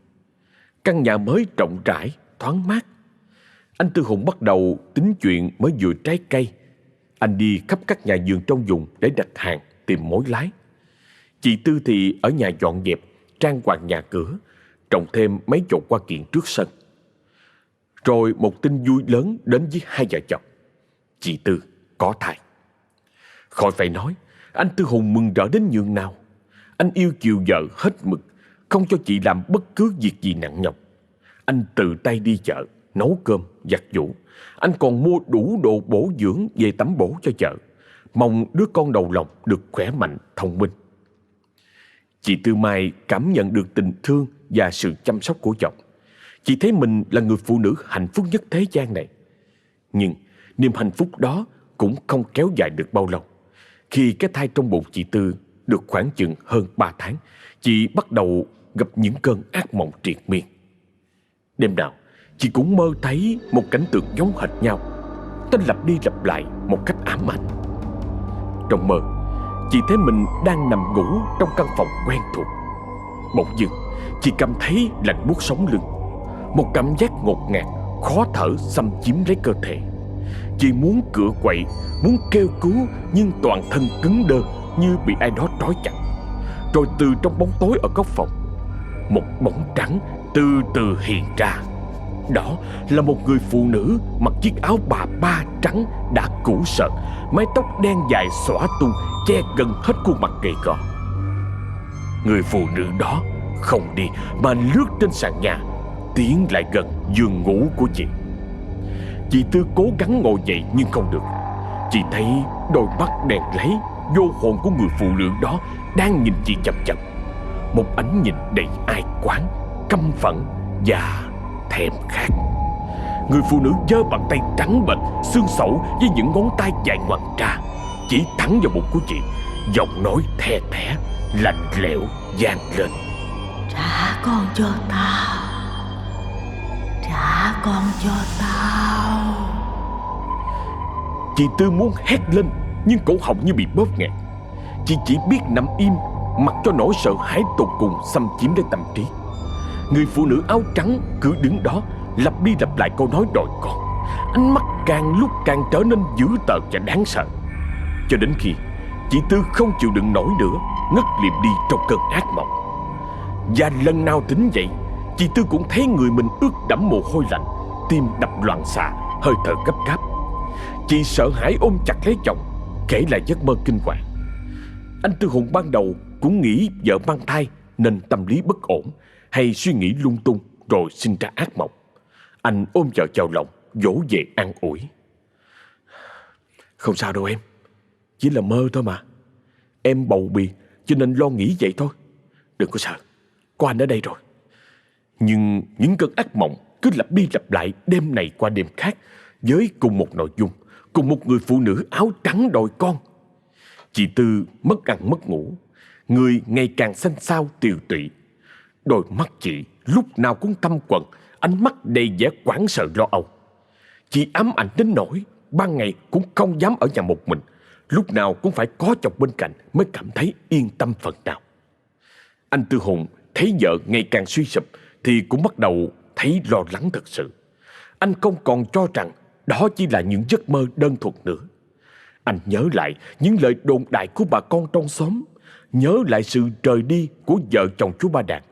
Căn nhà mới rộng rãi, thoáng mát. Anh Tư Hùng bắt đầu tính chuyện mới vừa trái cây. Anh đi khắp các nhà vườn trong vùng để đặt hàng, tìm mối lái. Chị Tư thì ở nhà dọn dẹp, trang hoàng nhà cửa, trồng thêm mấy chậu hoa kiển trước sân. Rồi một tin vui lớn đến với hai vợ chồng. Chị Tư có thai. Khỏi phải nói, anh Tư Hùng mừng rỡ đến nhường nào. Anh yêu chiều vợ hết mực, không cho chị làm bất cứ việc gì nặng nhọc. Anh tự tay đi chợ, nấu cơm, giặt giũ. Anh còn mua đủ đồ bổ dưỡng về tắm bổ cho vợ, mong đứa con đầu lòng được khỏe mạnh, thông minh. Chị Tư Mai cảm nhận được tình thương và sự chăm sóc của chồng. Chị thấy mình là người phụ nữ hạnh phúc nhất thế gian này. Nhưng niềm hạnh phúc đó cũng không kéo dài được bao lâu. Khi cái thai trong bụng chị Tư được khoảng chừng hơn 3 tháng, chị bắt đầu gặp những cơn ác mộng triền miên. Đêm nào, chị cũng mơ thấy một cảnh tượng giống hệt nhau. Nó lặp đi lặp lại một cách ám ảnh. Trong mơ, chị thấy mình đang nằm ngủ trong căn phòng quen thuộc. Bỗng dưng, chị cảm thấy lạnh buốt sống lưng. Một cảm giác ngột ngạt, khó thở xâm chiếm lấy cơ thể. Chị muốn cựa quậy, muốn kêu cứu, nhưng toàn thân cứng đơ như bị ai đó trói chặt. Rồi từ trong bóng tối ở góc phòng, một bóng trắng từ từ hiện ra. Đó là một người phụ nữ mặc chiếc áo bà ba trắng đã cũ sợt, mái tóc đen dài xõa tung che gần hết khuôn mặt gầy gò. Người phụ nữ đó không đi mà lướt trên sàn nhà, tiến lại gần giường ngủ của chị. Chị Tư cố gắng ngồi dậy nhưng không được. Chị thấy đôi mắt đèn lấy vô hồn của người phụ nữ đó đang nhìn chị chằm chằm. Một ánh nhìn đầy ai quán, căm phẫn và thèm khát. Người phụ nữ giơ bàn tay trắng bệch, xương sẩu với những ngón tay dài ngoằng ra, chỉ thẳng vào bụng của chị. Giọng nói the thé, lạnh lẽo vang lên: Trả con cho tao, trả con cho tao. Chị Tư muốn hét lên, nhưng cổ họng như bị bóp nghẹt. Chị chỉ biết nằm im, mặc cho nỗi sợ hãi tột cùng xâm chiếm lấy tâm trí. Người phụ nữ áo trắng cứ đứng đó, lặp đi lặp lại câu nói đòi con. Ánh mắt càng lúc càng trở nên dữ tợn và đáng sợ. Cho đến khi chị Tư không chịu đựng nổi nữa, ngất liệm đi trong cơn ác mộng. Và lần nào tỉnh dậy, chị Tư cũng thấy người mình ướt đẫm mồ hôi lạnh, tim đập loạn xạ, hơi thở gấp gáp. Chị sợ hãi ôm chặt lấy chồng, kể lại giấc mơ kinh hoàng. Anh Tư Hùng ban đầu cũng nghĩ vợ mang thai nên tâm lý bất ổn, hay suy nghĩ lung tung rồi sinh ra ác mộng. Anh ôm vợ vào lòng, dỗ về an ủi: Không sao đâu em, chỉ là mơ thôi mà. Em bầu bì cho nên lo nghĩ vậy thôi. Đừng có sợ, có anh ở đây rồi. Nhưng những cơn ác mộng cứ lặp đi lặp lại đêm này qua đêm khác, với cùng một nội dung, cùng một người phụ nữ áo trắng đòi con. Chị Tư mất ăn mất ngủ, người ngày càng xanh xao tiều tụy. Đôi mắt chị lúc nào cũng căm quặn, ánh mắt đầy vẻ hoảng sợ lo âu. Chị ám ảnh đến nỗi ban ngày cũng không dám ở nhà một mình, lúc nào cũng phải có chồng bên cạnh mới cảm thấy yên tâm phần nào. Anh Tư Hùng thấy vợ ngày càng suy sụp thì cũng bắt đầu thấy lo lắng thật sự. Anh không còn cho rằng đó chỉ là những giấc mơ đơn thuần nữa. Anh nhớ lại những lời đồn đại của bà con trong xóm, nhớ lại sự rời đi của vợ chồng chú Ba Đạt.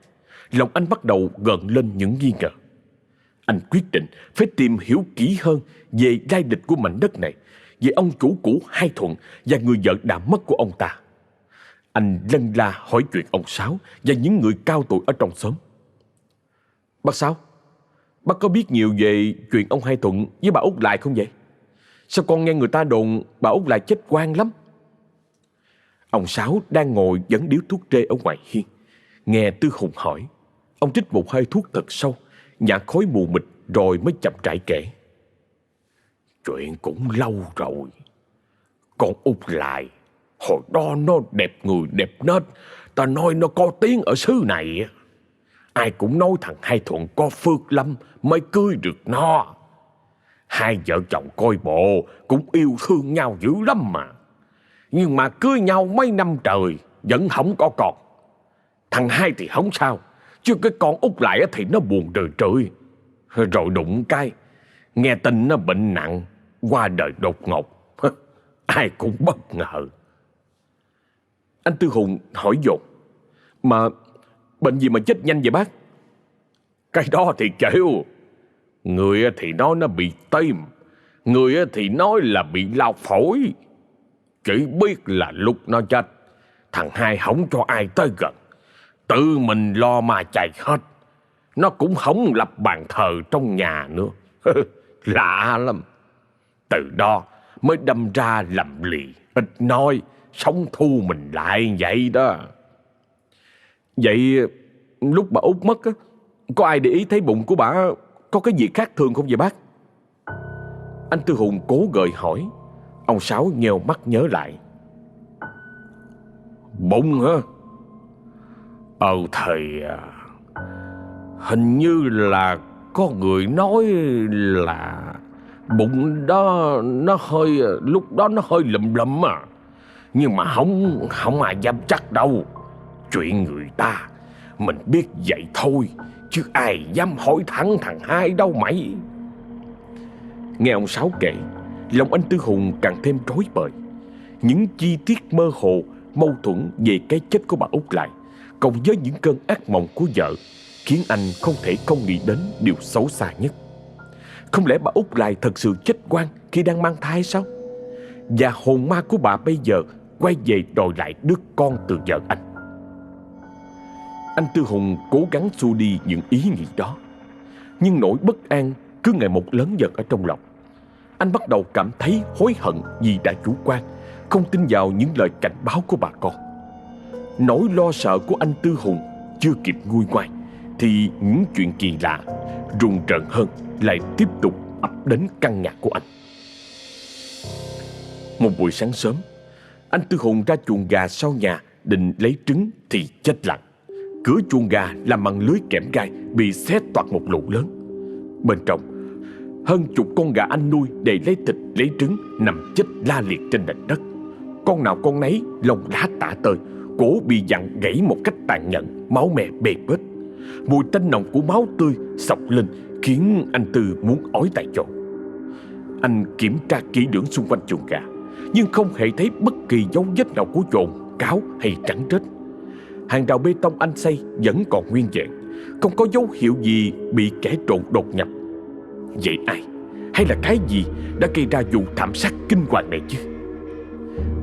Lòng anh bắt đầu gợn lên những nghi ngờ. Anh quyết định phải tìm hiểu kỹ hơn về lai lịch của mảnh đất này, về ông chủ cũ Hai Thuận và người vợ đã mất của ông ta. Anh lân la hỏi chuyện ông Sáu và những người cao tuổi ở trong xóm. Bác Sáu, bác có biết nhiều về chuyện ông Hai Thuận với bà Út Lại không vậy? Sao con nghe người ta đồn bà Út Lại chết oan lắm? Ông Sáu đang ngồi dẫn điếu thuốc rê ở ngoài hiên. Nghe Tư Hùng hỏi, ông trích một hơi thuốc thật sâu, nhả khói mù mịt rồi mới chậm rãi kể. Chuyện cũng lâu rồi. Con Út Lại, hồi đó nó đẹp người đẹp nết, ta nói nó có tiếng ở xứ này. Ai cũng nói thằng Hai Thuận có phước lắm mới cưới được nó. Hai vợ chồng coi bộ cũng yêu thương nhau dữ lắm mà. Nhưng mà cưới nhau mấy năm trời vẫn không có con. Thằng hai thì không sao, chứ cái con út lại thì nó buồn trời trời. Rồi đụng cái, nghe tin nó bệnh nặng, qua đời đột ngột. Ai cũng bất ngờ. Anh Tư Hùng hỏi dồn: Mà bệnh gì mà chết nhanh vậy bác? Cái đó thì chịu. Người thì nói nó bị tim, người thì nói là bị lao phổi. Chỉ biết là lúc nó chết, thằng hai không cho ai tới gần, tự mình lo mà chạy hết. Nó cũng không lập bàn thờ trong nhà nữa. Lạ lắm. Từ đó mới đâm ra lầm lì, ít nói, sống thu mình lại vậy đó. Vậy lúc bà út mất, có ai để ý thấy bụng của bà có cái gì khác thường không vậy bác? Anh Tư Hùng cố gợi hỏi. Ông Sáu nheo mắt nhớ lại. Bụng hả? Thầy, hình như là có người nói là bụng đó nó hơi, lúc đó nó hơi lùm lùm à. Nhưng mà không ai dám chắc đâu. Chuyện người ta mình biết vậy thôi, chứ ai dám hỏi thẳng thằng hai đâu mày. Nghe ông Sáu kể, lòng anh Tư Hùng càng thêm rối bời. Những chi tiết mơ hồ, mâu thuẫn về cái chết của bà út lại, cộng với những cơn ác mộng của vợ, khiến anh không thể không nghĩ đến điều xấu xa nhất. Không lẽ bà út lại thật sự chết oan khi đang mang thai sao? Và hồn ma của bà bây giờ quay về đòi lại đứa con từ vợ anh. Anh Tư Hùng cố gắng xua đi những ý nghĩ đó, nhưng nỗi bất an cứ ngày một lớn dần ở trong lòng. Anh bắt đầu cảm thấy hối hận vì đã chủ quan, không tin vào những lời cảnh báo của bà con. Nỗi lo sợ của anh Tư Hùng chưa kịp nguôi ngoai, thì những chuyện kỳ lạ, rùng rợn hơn lại tiếp tục ập đến căn nhà của anh. Một buổi sáng sớm, anh Tư Hùng ra chuồng gà sau nhà định lấy trứng thì chết lặng. Cửa chuồng gà làm bằng lưới kẽm gai bị xé toạc một lỗ lớn. Bên trong, hơn chục con gà anh nuôi để lấy thịt lấy trứng nằm chết la liệt trên nền đất. Con nào con nấy lông lá tả tơi, cổ bị vặn gãy một cách tàn nhẫn, máu me bê bết. Mùi tanh nồng của máu tươi xộc lên khiến anh Tư muốn ói tại chỗ. Anh kiểm tra kỹ lưỡng xung quanh chuồng gà, nhưng không hề thấy bất kỳ dấu vết nào của trồn, cáo hay trắng trết. Hàng rào bê tông anh xây vẫn còn nguyên vẹn, không có dấu hiệu gì bị kẻ trộm đột nhập. Vậy ai hay là cái gì đã gây ra vụ thảm sát kinh hoàng này chứ?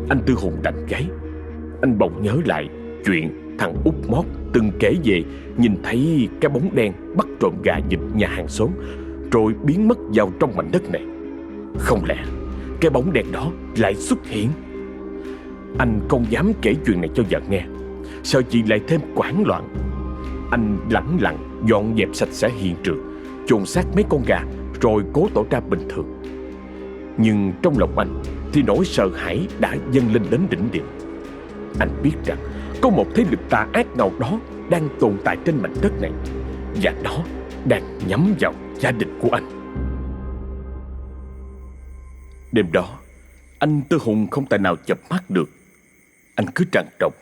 Anh Tư Hùng đành gáy. Anh bỗng nhớ lại chuyện thằng út mót từng kể về nhìn thấy cái bóng đen bắt trộm gà vịt nhà hàng xóm rồi biến mất vào trong mảnh đất này. Không lẽ cái bóng đen đó lại xuất hiện? Anh không dám kể chuyện này cho vợ nghe, sợ chị lại thêm hoảng loạn. Anh lẳng lặng dọn dẹp sạch sẽ hiện trường, chôn xác mấy con gà rồi cố tỏ ra bình thường. Nhưng trong lòng anh thì nỗi sợ hãi đã dâng lên đến đỉnh điểm. Anh biết rằng có một thế lực tà ác nào đó đang tồn tại trên mảnh đất này, và nó đang nhắm vào gia đình của anh. Đêm đó, anh Tư Hùng không tài nào chợp mắt được. Anh cứ trằn trọc,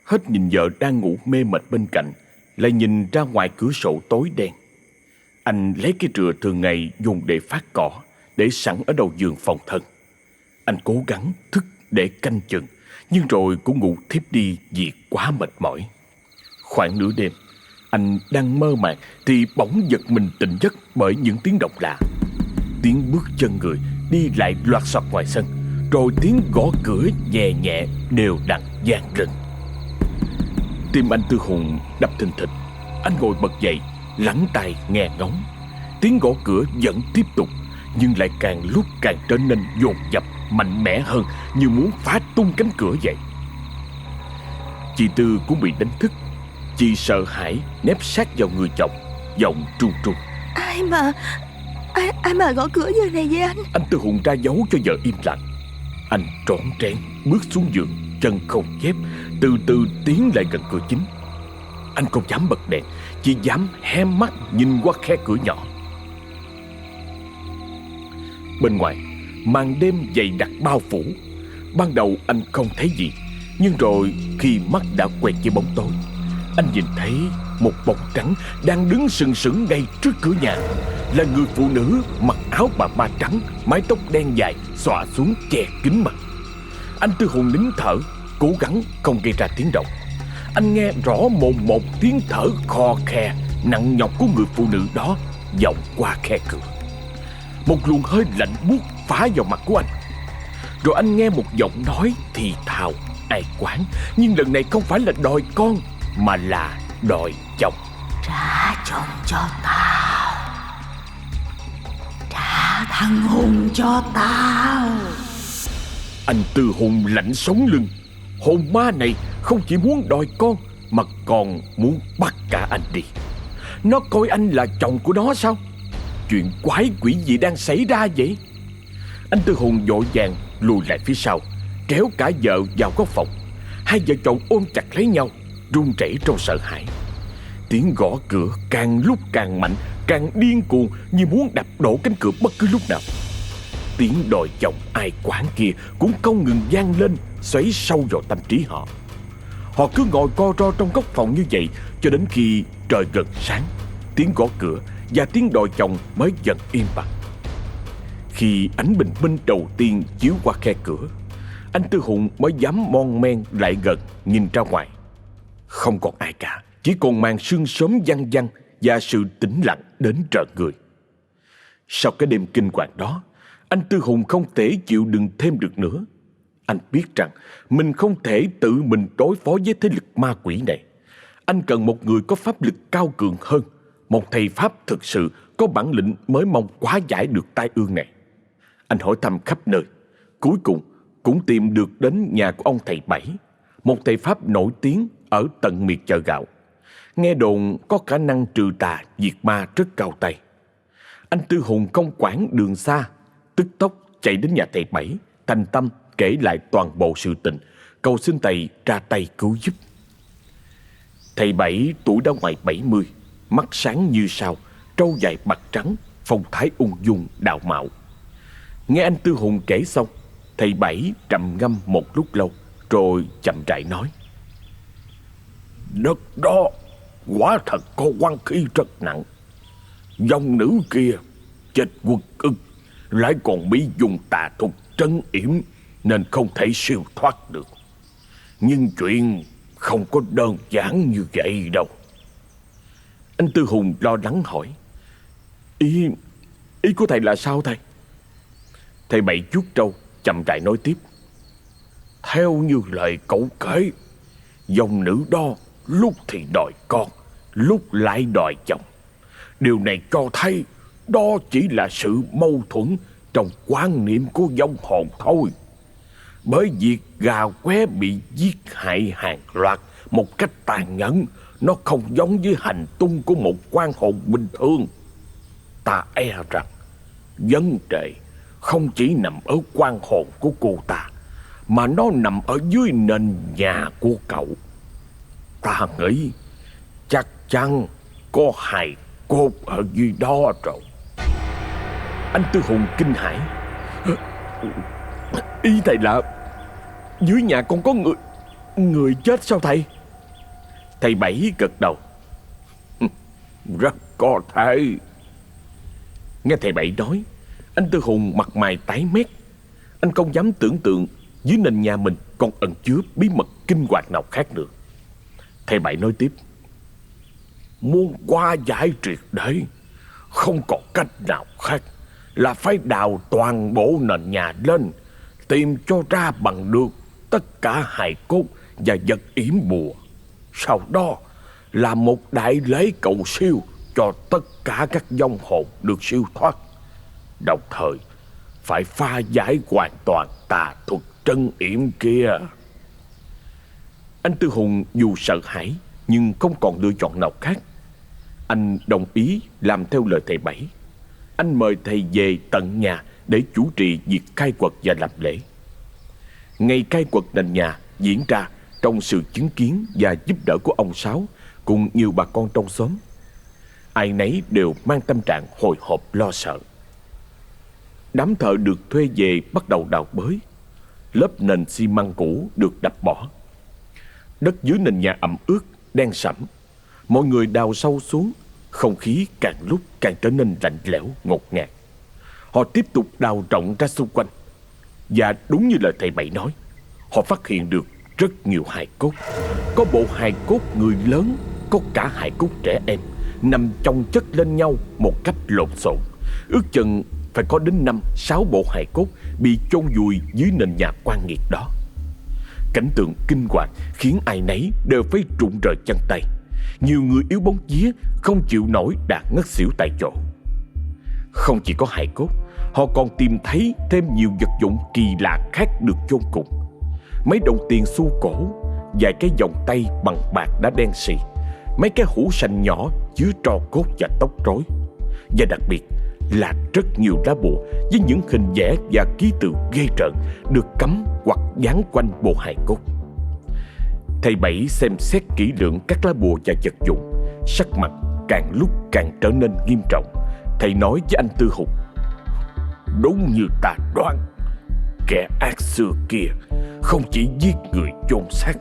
hết nhìn vợ đang ngủ mê mệt bên cạnh, lại nhìn ra ngoài cửa sổ tối đen. Anh lấy cái rựa thường ngày dùng để phát cỏ, để sẵn ở đầu giường phòng thân. Anh cố gắng thức để canh chừng, nhưng rồi cũng ngủ thiếp đi vì quá mệt mỏi. Khoảng nửa đêm, anh đang mơ màng thì bỗng giật mình tỉnh giấc bởi những tiếng động lạ. Tiếng bước chân người đi lại loạt soạt ngoài sân, rồi tiếng gõ cửa nhẹ nhẹ đều đặn vang lên. Tim anh Tư Hùng đập thình thịch. Anh ngồi bật dậy, lắng tai nghe ngóng. Tiếng gõ cửa vẫn tiếp tục, nhưng lại càng lúc càng trở nên dồn dập, mạnh mẽ hơn, như muốn phá tung cánh cửa vậy. Chị Tư cũng bị đánh thức. Chị sợ hãi nép sát vào người chồng, giọng tru tru: Ai mà gõ cửa giờ này vậy anh? Anh Tư Hùng ra dấu cho vợ im lặng. Anh trọn trẽn bước xuống giường, chân không dép, từ từ tiến lại gần cửa chính. Anh không dám bật đèn, chỉ dám hé mắt nhìn qua khe cửa nhỏ. Bên ngoài, màn đêm dày đặc bao phủ. Ban đầu anh không thấy gì, nhưng rồi khi mắt đã quen với bóng tối, anh nhìn thấy một bóng trắng đang đứng sừng sững ngay trước cửa nhà. Là người phụ nữ mặc áo bà ba trắng, mái tóc đen dài xõa xuống che kín mặt. Anh Tư Hùng nín thở, cố gắng không gây ra tiếng động. Anh nghe rõ mồn một tiếng thở khò khè nặng nhọc của người phụ nữ đó vọng qua khe cửa. Một luồng hơi lạnh buốt phá vào mặt của anh. Rồi anh nghe một giọng nói thì thào ai quán, nhưng lần này không phải là đòi con, mà là đòi chồng. Trả chồng cho tao, trả thằng Hùng cho tao. Anh Tư Hùng lạnh sống lưng. Hồn ma này không chỉ muốn đòi con, mà còn muốn bắt cả anh đi. Nó coi anh là chồng của nó sao? Chuyện quái quỷ gì đang xảy ra vậy? Anh Tư Hùng vội vàng lùi lại phía sau, kéo cả vợ vào góc phòng. Hai vợ chồng ôm chặt lấy nhau, run rẩy trong sợ hãi. Tiếng gõ cửa càng lúc càng mạnh, càng điên cuồng, như muốn đập đổ cánh cửa bất cứ lúc nào. Tiếng đòi chồng ai quán kia cũng không ngừng vang lên, xoáy sâu vào tâm trí họ. Họ cứ ngồi co ro trong góc phòng như vậy cho đến khi trời gần sáng. Tiếng gõ cửa và tiếng đòi chồng mới dần im bặt. Khi ánh bình minh đầu tiên chiếu qua khe cửa, anh Tư Hùng mới dám mon men lại gần nhìn ra ngoài. Không còn ai cả, chỉ còn màn sương sớm văng văng và sự tĩnh lặng đến rợn người. Sau cái đêm kinh hoàng đó, anh Tư Hùng không thể chịu đựng thêm được nữa. Anh biết rằng mình không thể tự mình đối phó với thế lực ma quỷ này. Anh cần một người có pháp lực cao cường hơn, một thầy pháp thực sự có bản lĩnh mới mong hóa giải được tai ương này. Anh hỏi thăm khắp nơi, cuối cùng cũng tìm được đến nhà của ông thầy Bảy, một thầy pháp nổi tiếng ở tận miệt chợ gạo. Nghe đồn có khả năng trừ tà diệt ma rất cao tay. Anh Tư Hùng không quản đường xa, tức tốc chạy đến nhà thầy Bảy, thành tâm kể lại toàn bộ sự tình, cầu xin thầy ra tay cứu giúp. Thầy Bảy tuổi đã ngoài 70, mắt sáng như sao, trâu dài bạc trắng, phong thái ung dung đạo mạo. Nghe anh Tư Hùng kể xong, thầy Bảy trầm ngâm một lúc lâu, rồi chậm rãi nói: Đất đó quả thật có oán khí rất nặng. Dòng nữ kia chết quật ức, lại còn bị dùng tà thuật trấn yểm, nên không thể siêu thoát được. Nhưng chuyện không có đơn giản như vậy đâu. Anh Tư Hùng lo lắng hỏi: Ý của thầy là sao thầy? Thầy Bảy chuốt trâu chậm rãi nói tiếp: Theo như lời cậu kể, dòng nữ đó lúc thì đòi con, lúc lại đòi chồng. Điều này cho thấy đó chỉ là sự mâu thuẫn trong quan niệm của vong hồn thôi. Bởi việc gà qué bị giết hại hàng loạt một cách tàn nhẫn, nó không giống với hành tung của một quan hồn bình thường. Ta e rằng vấn đề không chỉ nằm ở quan hồn của cô ta, mà nó nằm ở dưới nền nhà của cậu. Ta nghĩ chắc chắn có hài cốt ở dưới đó rồi. Anh Tư Hùng kinh hãi: Ý thầy là dưới nhà còn có người chết sao thầy? Thầy Bảy gật đầu: Rất có thể. Nghe thầy Bảy nói, anh Tư Hùng mặt mày tái mét. Anh không dám tưởng tượng dưới nền nhà mình còn ẩn chứa bí mật kinh hoàng nào khác nữa. Thầy Bảy nói tiếp: Muốn qua giải triệt để, không còn cách nào khác là phải đào toàn bộ nền nhà lên, tìm cho ra bằng được tất cả hài cốt và vật yểm bùa. Sau đó là một đại lễ cầu siêu cho tất cả các vong hồn được siêu thoát. Đồng thời phải pha giải hoàn toàn tà thuật trấn yểm kia. Anh Tư Hùng dù sợ hãi nhưng không còn lựa chọn nào khác. Anh đồng ý làm theo lời thầy Bảy. Anh mời thầy về tận nhà để chủ trì việc khai quật và làm lễ. Ngày khai quật nền nhà diễn ra trong sự chứng kiến và giúp đỡ của ông Sáu cùng nhiều bà con trong xóm. Ai nấy đều mang tâm trạng hồi hộp lo sợ. Đám thợ được thuê về bắt đầu đào bới. Lớp nền xi măng cũ được đập bỏ. Đất dưới nền nhà ẩm ướt, đen sẫm. Mọi người đào sâu xuống, không khí càng lúc càng trở nên lạnh lẽo, ngột ngạt. Họ tiếp tục đào rộng ra xung quanh. Và đúng như lời thầy Bảy nói, họ phát hiện được rất nhiều hài cốt. Có bộ hài cốt người lớn, có cả hài cốt trẻ em, nằm chồng chất lên nhau một cách lộn xộn. Ước chừng phải có đến 5-6 bộ hài cốt bị chôn vùi dưới nền nhà quan nghiệt đó. Cảnh tượng kinh hoàng khiến ai nấy đều phải rụng rời chân tay. Nhiều người yếu bóng vía không chịu nổi đã ngất xỉu tại chỗ. Không chỉ có hài cốt, họ còn tìm thấy thêm nhiều vật dụng kỳ lạ khác được chôn cùng. Mấy đồng tiền xu cổ, vài cái vòng tay bằng bạc đã đen xì, mấy cái hũ sành nhỏ chứa tro cốt và tóc rối, và đặc biệt là rất nhiều lá bùa với những hình vẽ và ký tự ghê rợn được cắm hoặc dán quanh bộ hài cốt. Thầy Bảy xem xét kỹ lưỡng các lá bùa và vật dụng, sắc mặt càng lúc càng trở nên nghiêm trọng. Thầy nói với anh Tư Hùng: "Đúng như ta đoán, kẻ ác xưa kia không chỉ giết người chôn xác,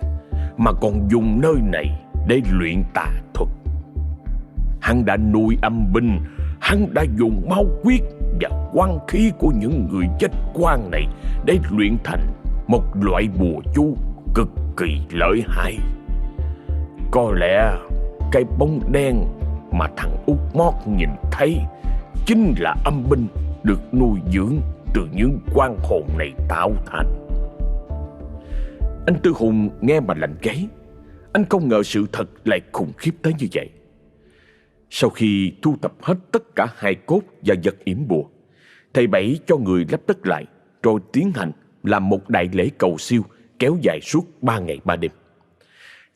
mà còn dùng nơi này để luyện tà thuật. Hắn đã nuôi âm binh, hắn đã dùng máu huyết và oan khí của những người chết quan này để luyện thành một loại bùa chú cực kỳ lợi hại. Có lẽ cái bóng đen mà thằng Út Mót nhìn thấy chính là âm binh được nuôi dưỡng từ những quan hồn này tạo thành." Anh Tư Hùng nghe mà lạnh gáy. Anh không ngờ sự thật lại khủng khiếp tới như vậy. Sau khi thu thập hết tất cả hài cốt và vật yểm bùa, thầy Bảy cho người lấp đất lại, rồi tiến hành làm một đại lễ cầu siêu kéo dài suốt 3 ngày 3 đêm.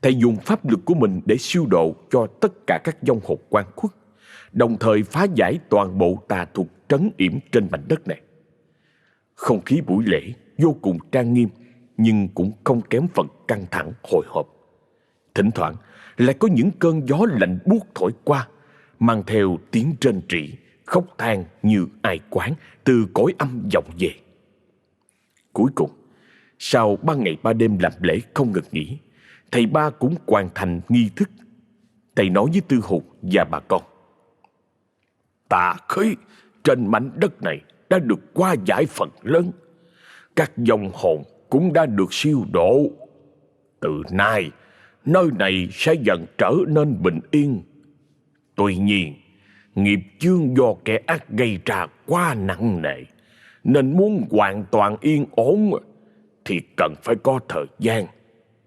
Thầy dùng pháp lực của mình để siêu độ cho tất cả các vong hồn oan khuất, đồng thời phá giải toàn bộ tà thuật trấn yểm trên mảnh đất này. Không khí buổi lễ vô cùng trang nghiêm, nhưng cũng không kém phần căng thẳng hồi hộp. Thỉnh thoảng lại có những cơn gió lạnh buốt thổi qua, mang theo tiếng rên rỉ, khóc than như ai oán từ cõi âm vọng về. Cuối cùng, sau 3 ngày 3 đêm làm lễ không ngừng nghỉ, thầy Ba cũng hoàn thành nghi thức. Thầy nói với Tư Hùng và bà con: "Tà khí trên mảnh đất này đã được hóa giải phần lớn. Các vong hồn cũng đã được siêu độ. Từ nay, nơi này sẽ dần trở nên bình yên. Tuy nhiên, nghiệp chướng do kẻ ác gây ra quá nặng nề, nên muốn hoàn toàn yên ổn thì cần phải có thời gian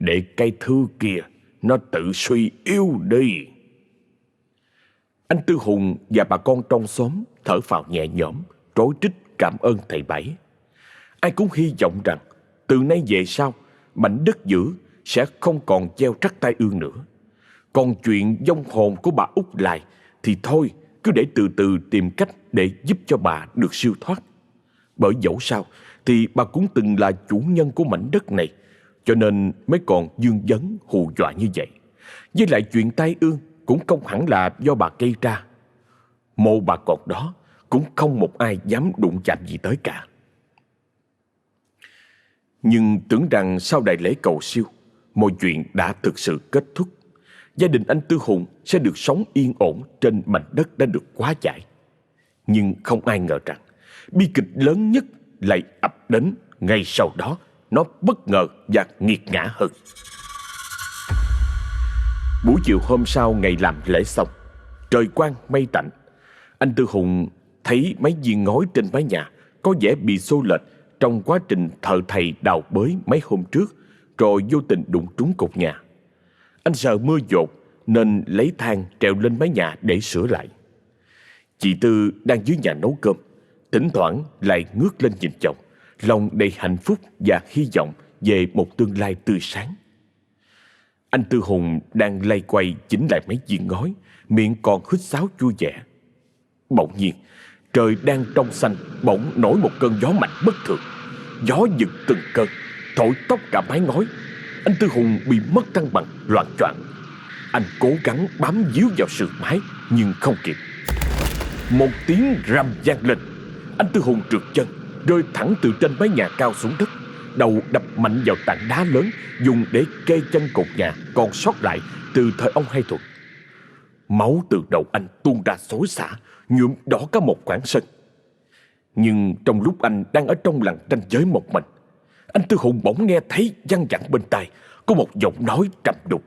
để cái thứ kia nó tự suy yếu đi." Anh Tư Hùng và bà con trong xóm thở phào nhẹ nhõm, rối rít cảm ơn thầy Bảy. Ai cũng hy vọng rằng từ nay về sau, mảnh đất dữ sẽ không còn gieo rắc tai ương nữa. Còn chuyện vong hồn của bà Út Lại thì thôi, cứ để từ từ tìm cách để giúp cho bà được siêu thoát. Bởi dẫu sao thì bà cũng từng là chủ nhân của mảnh đất này, cho nên mới còn dương vấn hù dọa như vậy. Với lại chuyện tai ương cũng không hẳn là do bà gây ra. Mộ bà còn đó cũng không một ai dám đụng chạm gì tới cả. Nhưng tưởng rằng sau đại lễ cầu siêu, mọi chuyện đã thực sự kết thúc. Gia đình anh Tư Hùng sẽ được sống yên ổn trên mảnh đất đã được hóa giải. Nhưng không ai ngờ rằng bi kịch lớn nhất lại ập đến ngay sau đó. Nó bất ngờ và nghiệt ngã hơn. Buổi chiều hôm sau ngày làm lễ xong, trời quang mây tạnh. Anh Tư Hùng thấy mấy viên ngói trên mái nhà có vẻ bị xô lệch trong quá trình thợ thầy đào bới mấy hôm trước, rồi vô tình đụng trúng cột nhà. Anh sợ mưa dột nên lấy thang trèo lên mái nhà để sửa lại. Chị Tư đang dưới nhà nấu cơm, thỉnh thoảng lại ngước lên nhìn chồng, lòng đầy hạnh phúc và hy vọng về một tương lai tươi sáng. Anh Tư Hùng đang lay quay chỉnh lại mấy viên ngói, miệng còn huýt sáo vui vẻ. Bỗng nhiên, trời đang trong xanh bỗng nổi một cơn gió mạnh bất thường. Gió giật từng cơn, thổi tóc cả mái ngói. Anh Tư Hùng bị mất thăng bằng, loạng choạng. Anh cố gắng bám víu vào sườn mái nhưng không kịp. Một tiếng rầm vang lên, Anh Tư Hùng trượt chân, rơi thẳng từ trên mái nhà cao xuống đất, đầu đập mạnh vào tảng đá lớn dùng để kê chân cột nhà còn sót lại từ thời ông Hai Thuận. Máu từ đầu anh tuôn ra xối xả, nhuộm đỏ cả một khoảng sân. Nhưng trong lúc anh đang ở trong lằn ranh giới một mình, anh Tư Hùng bỗng nghe thấy văng vẳng bên tai có một giọng nói trầm đục: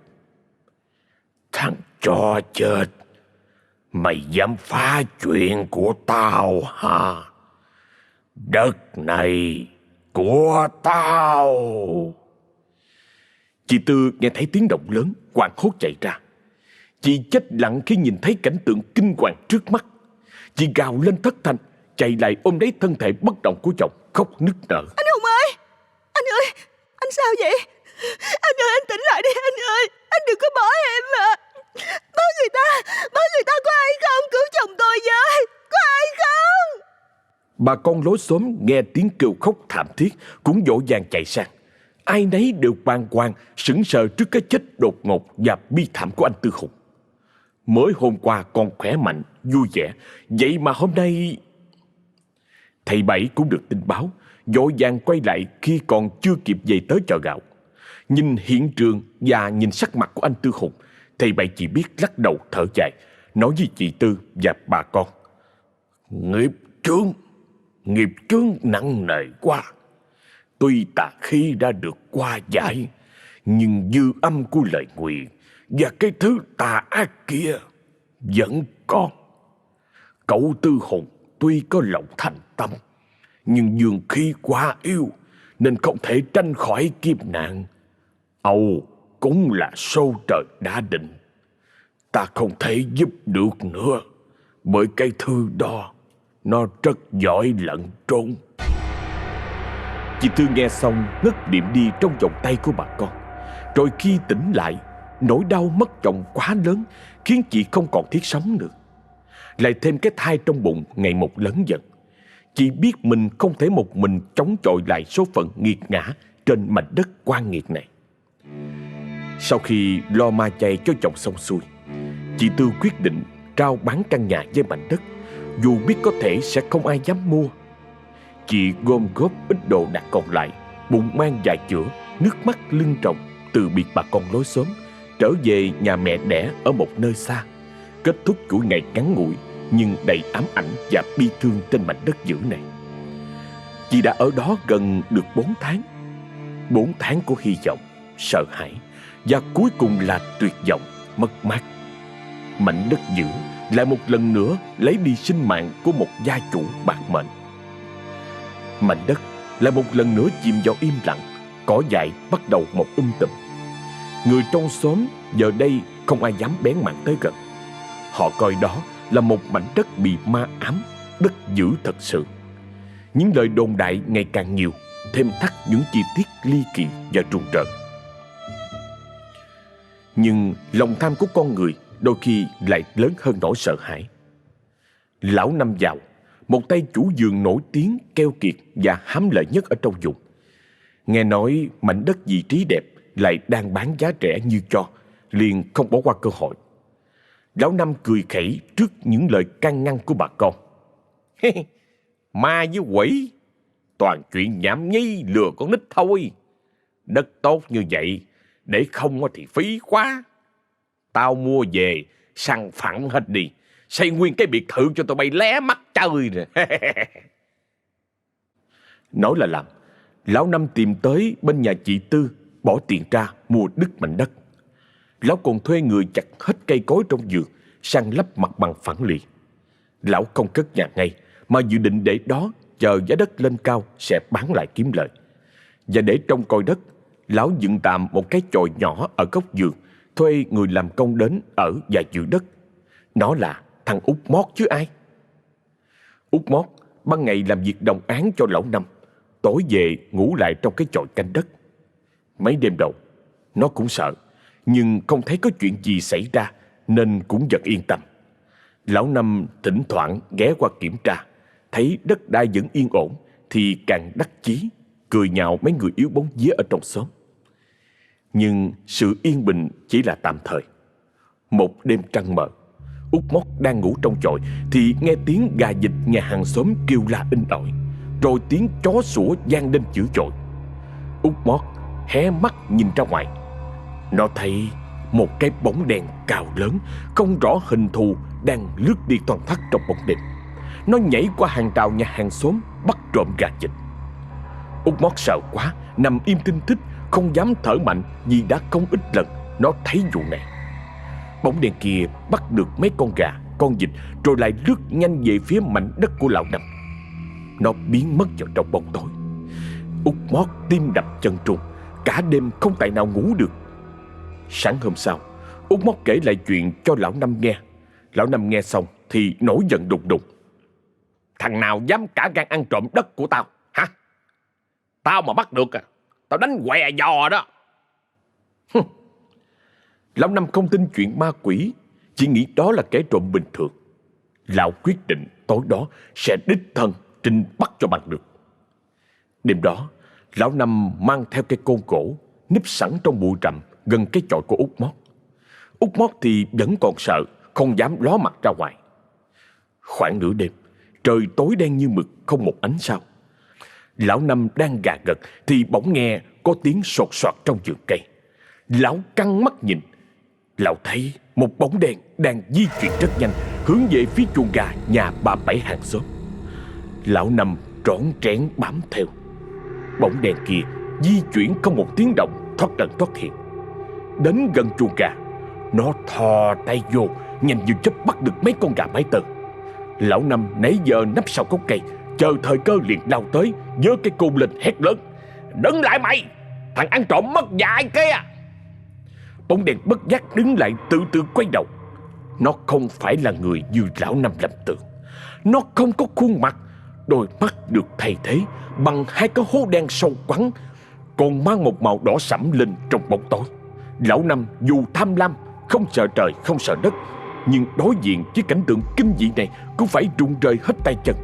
"Thằng chó chết, mày dám phá chuyện của tao hả? Đất này của tao." Chị Tư nghe thấy tiếng động lớn, hoảng hốt chạy ra. Chị chết lặng khi nhìn thấy cảnh tượng kinh hoàng trước mắt. Chị gào lên thất thanh, chạy lại ôm lấy thân thể bất động của chồng, khóc nức nở. Anh Hùng ơi! Anh ơi! Anh sao vậy? Anh ơi, anh tỉnh lại đi anh ơi! Anh đừng có bỏ em mà! Báo người ta có ai không? Cứu chồng tôi với! Có ai không? Bà con lối xóm nghe tiếng kêu khóc thảm thiết cũng vội vàng chạy sang. Ai nấy đều bàng hoàng, sững sờ trước cái chết đột ngột và bi thảm của anh Tư Hùng. Mới hôm qua còn khỏe mạnh, vui vẻ, vậy mà hôm nay... Thầy Bảy cũng được tin báo, vội vàng quay lại khi còn chưa kịp về tới chợ gạo. Nhìn hiện trường và nhìn sắc mặt của anh Tư Hùng, thầy Bảy chỉ biết lắc đầu thở dài, nói với chị Tư và bà con: Nghiệp chướng nặng nề quá. Tuy tà khí đã được qua giải, nhưng dư âm của lời nguyền và cái thứ tà ác kia vẫn còn. Cậu Tư Hùng tuy có lòng thành tâm, nhưng dương khí quá yếu nên không thể tránh khỏi kiếp nạn. Âu cũng là số trời đã định. Ta không thể giúp được nữa, bởi cái thứ đó nó rất giỏi lẫn trốn. Chị Tư nghe xong ngất liệm đi trong vòng tay của bà con. Rồi khi tỉnh lại, nỗi đau mất chồng quá lớn khiến chị không còn thiết sống nữa. Lại thêm cái thai trong bụng ngày một lớn dần. Chị biết mình không thể một mình chống chọi lại số phận nghiệt ngã trên mảnh đất oan nghiệt này. Sau khi lo ma chay cho chồng xong xuôi, chị Tư quyết định rao bán căn nhà với mảnh đất, dù biết có thể sẽ không ai dám mua. Chị gom góp ít đồ đạc còn lại, bụng mang dạ chữa, nước mắt lưng tròng, từ biệt bà con lối xóm, trở về nhà mẹ đẻ ở một nơi xa, kết thúc chuỗi ngày ngắn ngủi nhưng đầy ám ảnh và bi thương trên mảnh đất dữ này. Chị đã ở đó gần được 4 tháng. 4 tháng của hy vọng, sợ hãi và cuối cùng là tuyệt vọng, mất mát. Mảnh đất dữ lại một lần nữa lấy đi sinh mạng của một gia chủ bạc mệnh. Mảnh đất lại một lần nữa chìm vào im lặng, cỏ dại bắt đầu mọc tùm. Người trong xóm giờ đây không ai dám bén mảng tới gần. Họ coi đó là một mảnh đất bị ma ám, đất dữ thật sự. Những lời đồn đại ngày càng nhiều, thêm thắt những chi tiết ly kỳ và rùng rợn. Nhưng lòng tham của con người đôi khi lại lớn hơn nỗi sợ hãi. Lão Năm Dạo, một tay chủ vườn nổi tiếng, keo kiệt và hám lợi nhất ở trong vùng, nghe nói mảnh đất vị trí đẹp lại đang bán giá rẻ như cho, liền không bỏ qua cơ hội. Lão Năm cười khẩy trước những lời can ngăn của bà con. Ma với quỷ, toàn chuyện nhảm nhí lừa con nít thôi. Đất tốt như vậy, để không thì phí quá. Tao mua về, săn phẳng hết đi, xây nguyên cái biệt thự cho tụi bay lé mắt chơi nè. Nói là làm, Lão Năm tìm tới bên nhà chị Tư, bỏ tiền ra mua đứt mảnh đất. Lão còn thuê người chặt hết cây cối trong vườn, san lấp mặt bằng phẳng lì. Lão không cất nhà ngay, mà dự định để đó chờ giá đất lên cao sẽ bán lại kiếm lợi. Và để trông coi đất, lão dựng tạm một cái chòi nhỏ ở góc vườn, thuê người làm công đến ở và giữ đất. Nó là thằng Út Mót chứ ai. Út Mót ban ngày làm việc đồng áng cho lão Năm, tối về ngủ lại trong cái chòi canh đất. Mấy đêm đầu nó cũng sợ, nhưng không thấy có chuyện gì xảy ra nên cũng dần yên tâm. Lão Năm thỉnh thoảng ghé qua kiểm tra, thấy đất đai vẫn yên ổn thì càng đắc chí, cười nhạo mấy người yếu bóng vía ở trong xóm. Nhưng sự yên bình chỉ là tạm thời. Một đêm trăng mờ, Út Mót đang ngủ trong chòi thì nghe tiếng gà vịt nhà hàng xóm kêu la inh ỏi, rồi tiếng chó sủa vang lên dữ dội. Út Mót hé mắt nhìn ra ngoài. Nó thấy một cái bóng đèn cao lớn, không rõ hình thù, đang lướt đi thoăn thoắt trong bóng đêm. Nó nhảy qua hàng rào nhà hàng xóm, bắt trộm gà vịt. Út Mót sợ quá, nằm im thinh thích, không dám thở mạnh vì đã không ít lần nó thấy vụ này. Bóng đèn kia bắt được mấy con gà, con vịt, rồi lại lướt nhanh về phía mảnh đất của lão Năm. Nó biến mất vào trong bóng tối. Út Mót tim đập chân trùng, cả đêm không tài nào ngủ được. Sáng hôm sau, Út Mót kể lại chuyện cho lão Năm nghe. Lão Năm nghe xong thì nổi giận đùng đùng. Thằng nào dám cả gan ăn trộm đất của tao hả? Tao mà bắt được tao đánh què giò đó. Lão Năm không tin chuyện ma quỷ, chỉ nghĩ đó là kẻ trộm bình thường. Lão quyết định tối đó sẽ đích thân trình bắt cho bằng được. Đêm đó, lão Năm mang theo cây côn gỗ, núp sẵn trong bụi rậm gần cái chòi của Út Mót. Út Mót thì vẫn còn sợ, không dám ló mặt ra ngoài. Khoảng nửa đêm, trời tối đen như mực, không một ánh sao. Lão Năm đang gà gật thì bỗng nghe có tiếng sột soạt trong vườn cây. Lão căng mắt nhìn. Lão thấy một bóng đen đang di chuyển rất nhanh, hướng về phía chuồng gà nhà bà Bảy hàng xóm. Lão Năm trón trén bám theo. Bóng đen kia di chuyển không một tiếng động, thoát ẩn thoát hiện. Đến gần chuồng gà, nó thò tay vô, nhanh như chớp bắt được mấy con gà mái tơ. Lão Năm nãy giờ nấp sau gốc cây, chờ thời cơ liền lao tới, giơ cây côn lên hét lớn. Đứng lại mày, thằng ăn trộm mất dạy kia. Bóng đèn bất giác đứng lại, từ từ quay đầu. Nó không phải là người như lão Năm lầm tưởng. Nó không có khuôn mặt, đôi mắt được thay thế bằng hai cái hố đen sâu quắn, còn mang một màu đỏ sẫm lên trong bóng tối. Lão Năm dù tham lam, không sợ trời không sợ đất, nhưng đối diện với cảnh tượng kinh dị này cũng phải rụng rời hết tay chân.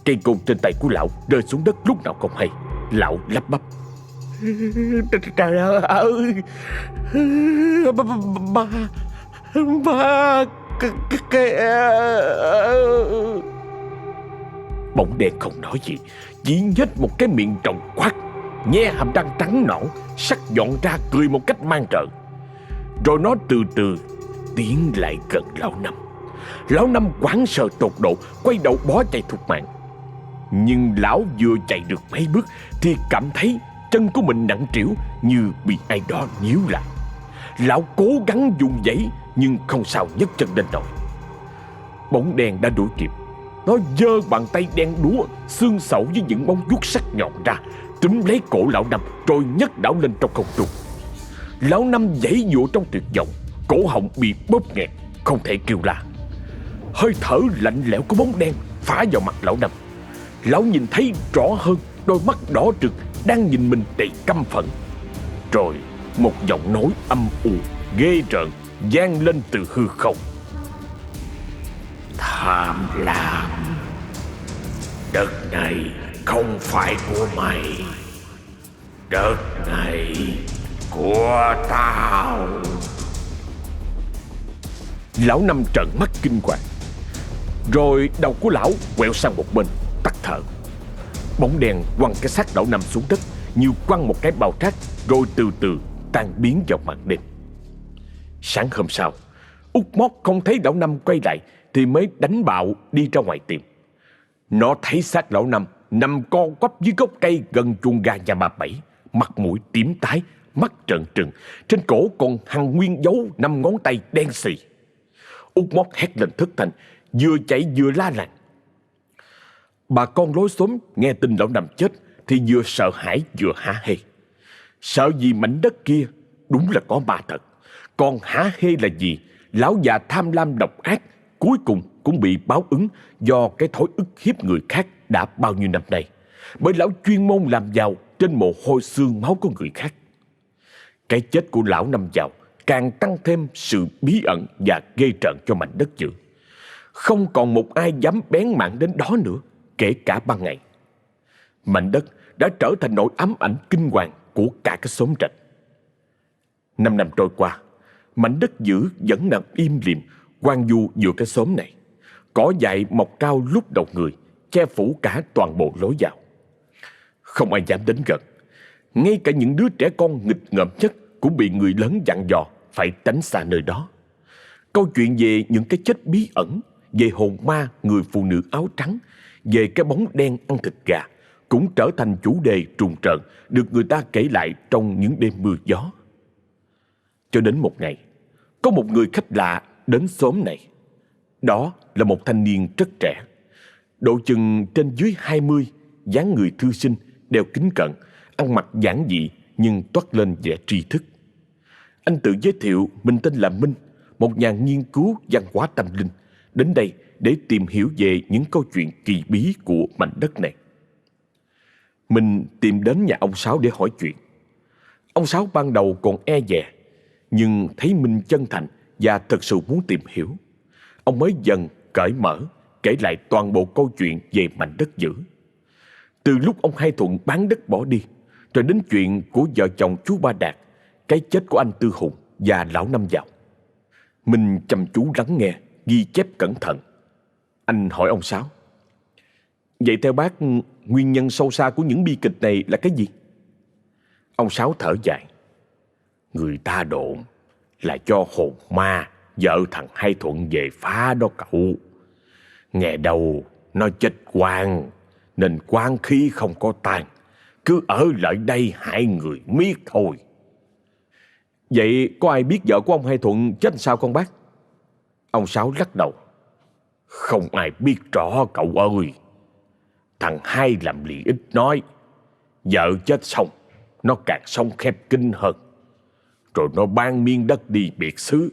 Cây côn trên tay của lão rơi xuống đất lúc nào không hay. Lão lắp bắp. Trời ơi, ba bóng đen không nói gì, chỉ nhếch một cái miệng rộng quát, nhe hàm răng trắng nõn, sắc nhọn ra cười một cách man rợ. Rồi nó từ từ tiến lại gần lão Năm. Lão Năm hoảng sợ tột độ, quay đầu bó chạy thục mạng. Nhưng lão vừa chạy được mấy bước thì cảm thấy chân của mình nặng trĩu, như bị ai đó níu lại. Lão cố gắng vùng vẫy nhưng không sao nhấc chân lên nổi. Bóng đen đã đuổi kịp. Nó giơ bàn tay đen đúa, xương sẩu với những móng vuốt sắc nhọn ra, túm lấy cổ lão Năm rồi nhấc đảo lên trong không trung. Lão Năm giãy giụa trong tuyệt vọng, cổ họng bị bóp nghẹt, không thể kêu la. Hơi thở lạnh lẽo của bóng đen phá vào mặt lão Năm. Lão nhìn thấy rõ hơn, đôi mắt đỏ rực đang nhìn mình đầy căm phẫn. Rồi một giọng nói âm u ghê rợn vang lên từ hư không. Tham lam, đất này không phải của mày, đất này của tao. Lão Năm trợn mắt kinh hoàng, rồi đầu của lão quẹo sang một bên, tắt thở. Bóng đèn quăng cái xác lão Năm xuống đất như quăng một cái bao rác, rồi từ từ tan biến vào màn đêm. Sáng hôm sau, Út Mót không thấy lão Năm quay lại thì mới đánh bạo đi ra ngoài tìm. Nó thấy xác lão Năm nằm co quắp dưới gốc cây gần chuồng gà nhà bà Bảy, mặt mũi tím tái, mắt trợn trừng, trên cổ còn hằn nguyên dấu 5 ngón tay đen xì. Út Mót hét lên thất thanh, vừa chạy vừa la làng. Bà con lối xóm nghe tin lão Năm chết thì vừa sợ hãi vừa hả hê. Sợ gì mảnh đất kia đúng là có ma thật, còn hả hê là gì lão già tham lam độc ác cuối cùng cũng bị báo ứng do cái thói ức hiếp người khác đã bao nhiêu năm nay, bởi lão chuyên môn làm giàu trên mồ hôi xương máu của người khác. Cái chết của lão Năm giàu càng tăng thêm sự bí ẩn và ghê rợn cho mảnh đất dữ. Không còn một ai dám bén mảng đến đó nữa, kể cả ban ngày. Mảnh đất đã trở thành nỗi ám ảnh kinh hoàng của cả cái xóm rạch. 5 năm trôi qua, mảnh đất dữ vẫn nằm im lìm, hoang vu giữa cái xóm này. Cỏ dại mọc cao lúc đầu người, che phủ cả toàn bộ lối vào. Không ai dám đến gần. Ngay cả những đứa trẻ con nghịch ngợm nhất cũng bị người lớn dặn dò phải tránh xa nơi đó. Câu chuyện về những cái chết bí ẩn, về hồn ma người phụ nữ áo trắng, về cái bóng đen ăn thịt gà cũng trở thành chủ đề trùng trợn được người ta kể lại trong những đêm mưa gió. Cho đến một ngày, có một người khách lạ đến xóm này. Đó là một thanh niên rất trẻ, độ chừng trên dưới 20, dáng người thư sinh, đeo kính cận, ăn mặc giản dị nhưng toát lên vẻ tri thức. Anh tự giới thiệu mình tên là Minh, một nhà nghiên cứu văn hóa tâm linh, đến đây để tìm hiểu về những câu chuyện kỳ bí của mảnh đất này. Mình tìm đến nhà ông Sáu để hỏi chuyện. Ông Sáu ban đầu còn e dè, nhưng thấy Minh chân thành và thật sự muốn tìm hiểu, ông mới dần cởi mở, kể lại toàn bộ câu chuyện về mảnh đất dữ. Từ lúc ông Hai Thuận bán đất bỏ đi, rồi đến chuyện của vợ chồng chú Ba Đạt, cái chết của anh Tư Hùng và lão Năm Dạo. Mình chăm chú lắng nghe, ghi chép cẩn thận. Anh hỏi ông Sáu: vậy theo bác, nguyên nhân sâu xa của những bi kịch này là cái gì? Ông Sáu thở dài: người ta đồn là do hồn ma vợ thằng Hai Thuận về phá đó cậu. Nghe đâu nó chết quang, nên quang khí không có tan, cứ ở lại đây hại người miết thôi. Vậy có ai biết vợ của ông Hai Thuận chết sao không bác? Ông Sáu lắc đầu: không ai biết rõ cậu ơi. Thằng Hai làm lì ít nói, vợ chết xong nó càng sống khép kín hơn. Rồi nó ban miếng đất đi biệt xứ,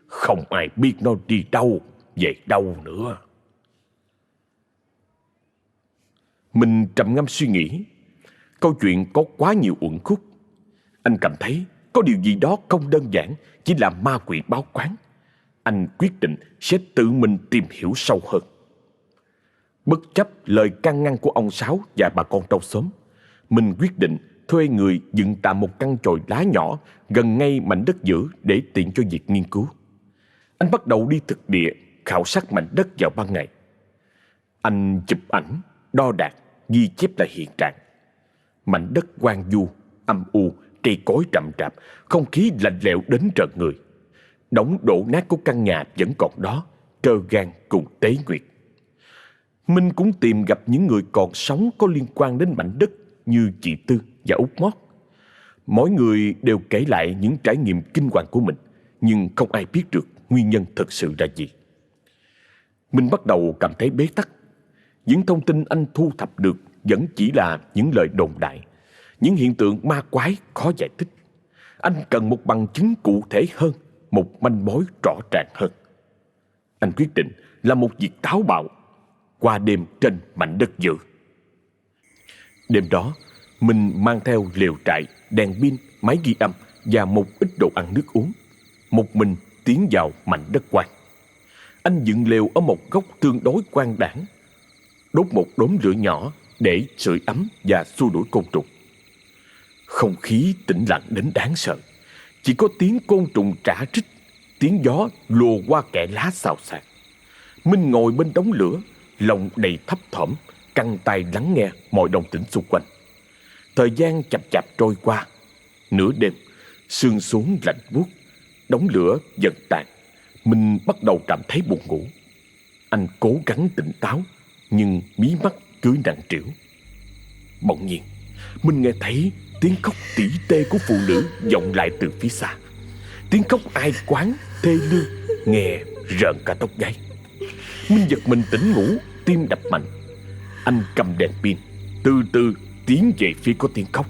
không ai biết nó đi đâu, về đâu nữa. Mình trầm ngâm suy nghĩ. Câu chuyện có quá nhiều uẩn khúc. Anh cảm thấy có điều gì đó không đơn giản chỉ là ma quỷ báo quán. Anh quyết định sẽ tự mình tìm hiểu sâu hơn. Bất chấp lời can ngăn của ông Sáu và bà con trong xóm, mình quyết định thuê người dựng tạm một căn chòi lá nhỏ gần ngay mảnh đất dữ để tiện cho việc nghiên cứu. Anh bắt đầu đi thực địa, khảo sát mảnh đất vào ban ngày. Anh chụp ảnh, đo đạc, ghi chép lại hiện trạng. Mảnh đất hoang vu, âm u, cây cối rậm rạp, không khí lạnh lẽo đến rợn người. Đống đổ nát của căn nhà vẫn còn đó, trơ gan cùng tế nguyệt. Minh cũng tìm gặp những người còn sống có liên quan đến mảnh đất như chị Tư và Út Mót. Mỗi người đều kể lại những trải nghiệm kinh hoàng của mình, nhưng không ai biết được nguyên nhân thực sự là gì. Minh bắt đầu cảm thấy bế tắc. Những thông tin anh thu thập được vẫn chỉ là những lời đồn đại, những hiện tượng ma quái khó giải thích. Anh cần một bằng chứng cụ thể hơn, một manh mối rõ ràng hơn. Anh quyết định làm một việc táo bạo, qua đêm trên mảnh đất dữ. Đêm đó, mình mang theo lều trại, đèn pin, máy ghi âm và một ít đồ ăn nước uống, một mình tiến vào mảnh đất hoang. Anh dựng lều ở một góc tương đối quang đãng, đốt một đốm lửa nhỏ để sưởi ấm và xua đuổi côn trùng. Không khí tĩnh lặng đến đáng sợ, chỉ có tiếng côn trùng rã rít, tiếng gió lùa qua kẽ lá xào xạc. Minh ngồi bên đống lửa, lòng đầy thấp thỏm, căng tai lắng nghe mọi động tĩnh xung quanh. Thời gian chập chạp trôi qua. Nửa đêm, sương xuống lạnh buốt, đống lửa dần tàn. Minh bắt đầu cảm thấy buồn ngủ. Anh cố gắng tỉnh táo, nhưng mí mắt cứ nặng trĩu. Bỗng nhiên, Minh nghe thấy tiếng khóc tỉ tê của phụ nữ vọng lại từ phía xa. Tiếng khóc ai quán, thê lương, nghe rợn cả tóc gáy. Minh giật mình tỉnh ngủ, tim đập mạnh. Anh cầm đèn pin, từ từ tiến về phía có tiếng khóc.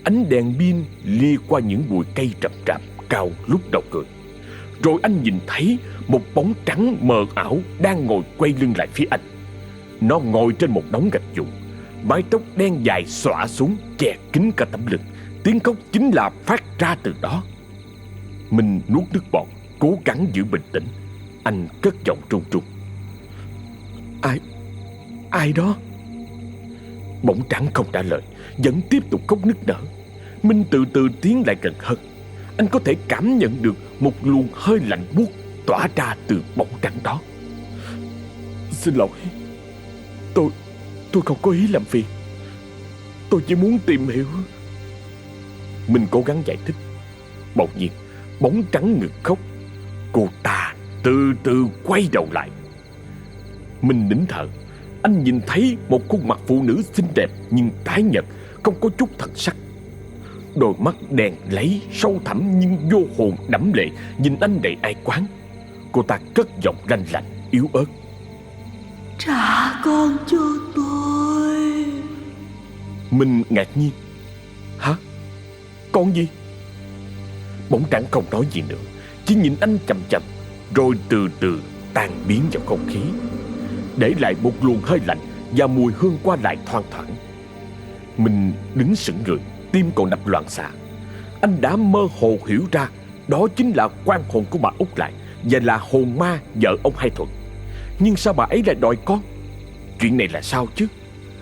Ánh đèn pin lia qua những bụi cây rậm rạp cao lúc đầu người. Rồi anh nhìn thấy một bóng trắng mờ ảo đang ngồi quay lưng lại phía anh. Nó ngồi trên một đống gạch vụn, mái tóc đen dài xõa xuống che kín cả tấm lưng. Tiếng khóc chính là phát ra từ đó. Minh nuốt nước bọt, cố gắng giữ bình tĩnh. Anh cất giọng run run: Ai đó? Bóng trắng không trả lời, vẫn tiếp tục khóc nức nở. Minh từ từ tiến lại gần hơn. Anh có thể cảm nhận được một luồng hơi lạnh buốt tỏa ra từ bóng trắng đó. Xin lỗi, tôi không có ý làm phiền. Tôi chỉ muốn tìm hiểu. Mình cố gắng giải thích. Bỗng nhiên bóng trắng ngừng khóc. Cô ta từ từ quay đầu lại. Mình nín thở. Anh nhìn thấy một khuôn mặt phụ nữ xinh đẹp nhưng tái nhợt, không có chút thần sắc. Đôi mắt đen láy sâu thẳm nhưng vô hồn đẫm lệ nhìn anh đầy ai quán. Cô ta cất giọng lanh lạnh yếu ớt: Trả con cho tôi. Mình ngạc nhiên. Hả? Con gì? Bóng trắng không nói gì nữa, chỉ nhìn anh chằm chằm, rồi từ từ tan biến vào không khí, để lại một luồng hơi lạnh và mùi hương qua lại thoang thoảng. Mình đứng sững người, tim còn đập loạn xạ. Anh đã mơ hồ hiểu ra đó chính là quan hồn của bà Út Lại và là hồn ma vợ ông Hai Thuận. Nhưng sao bà ấy lại đòi con? Chuyện này là sao chứ?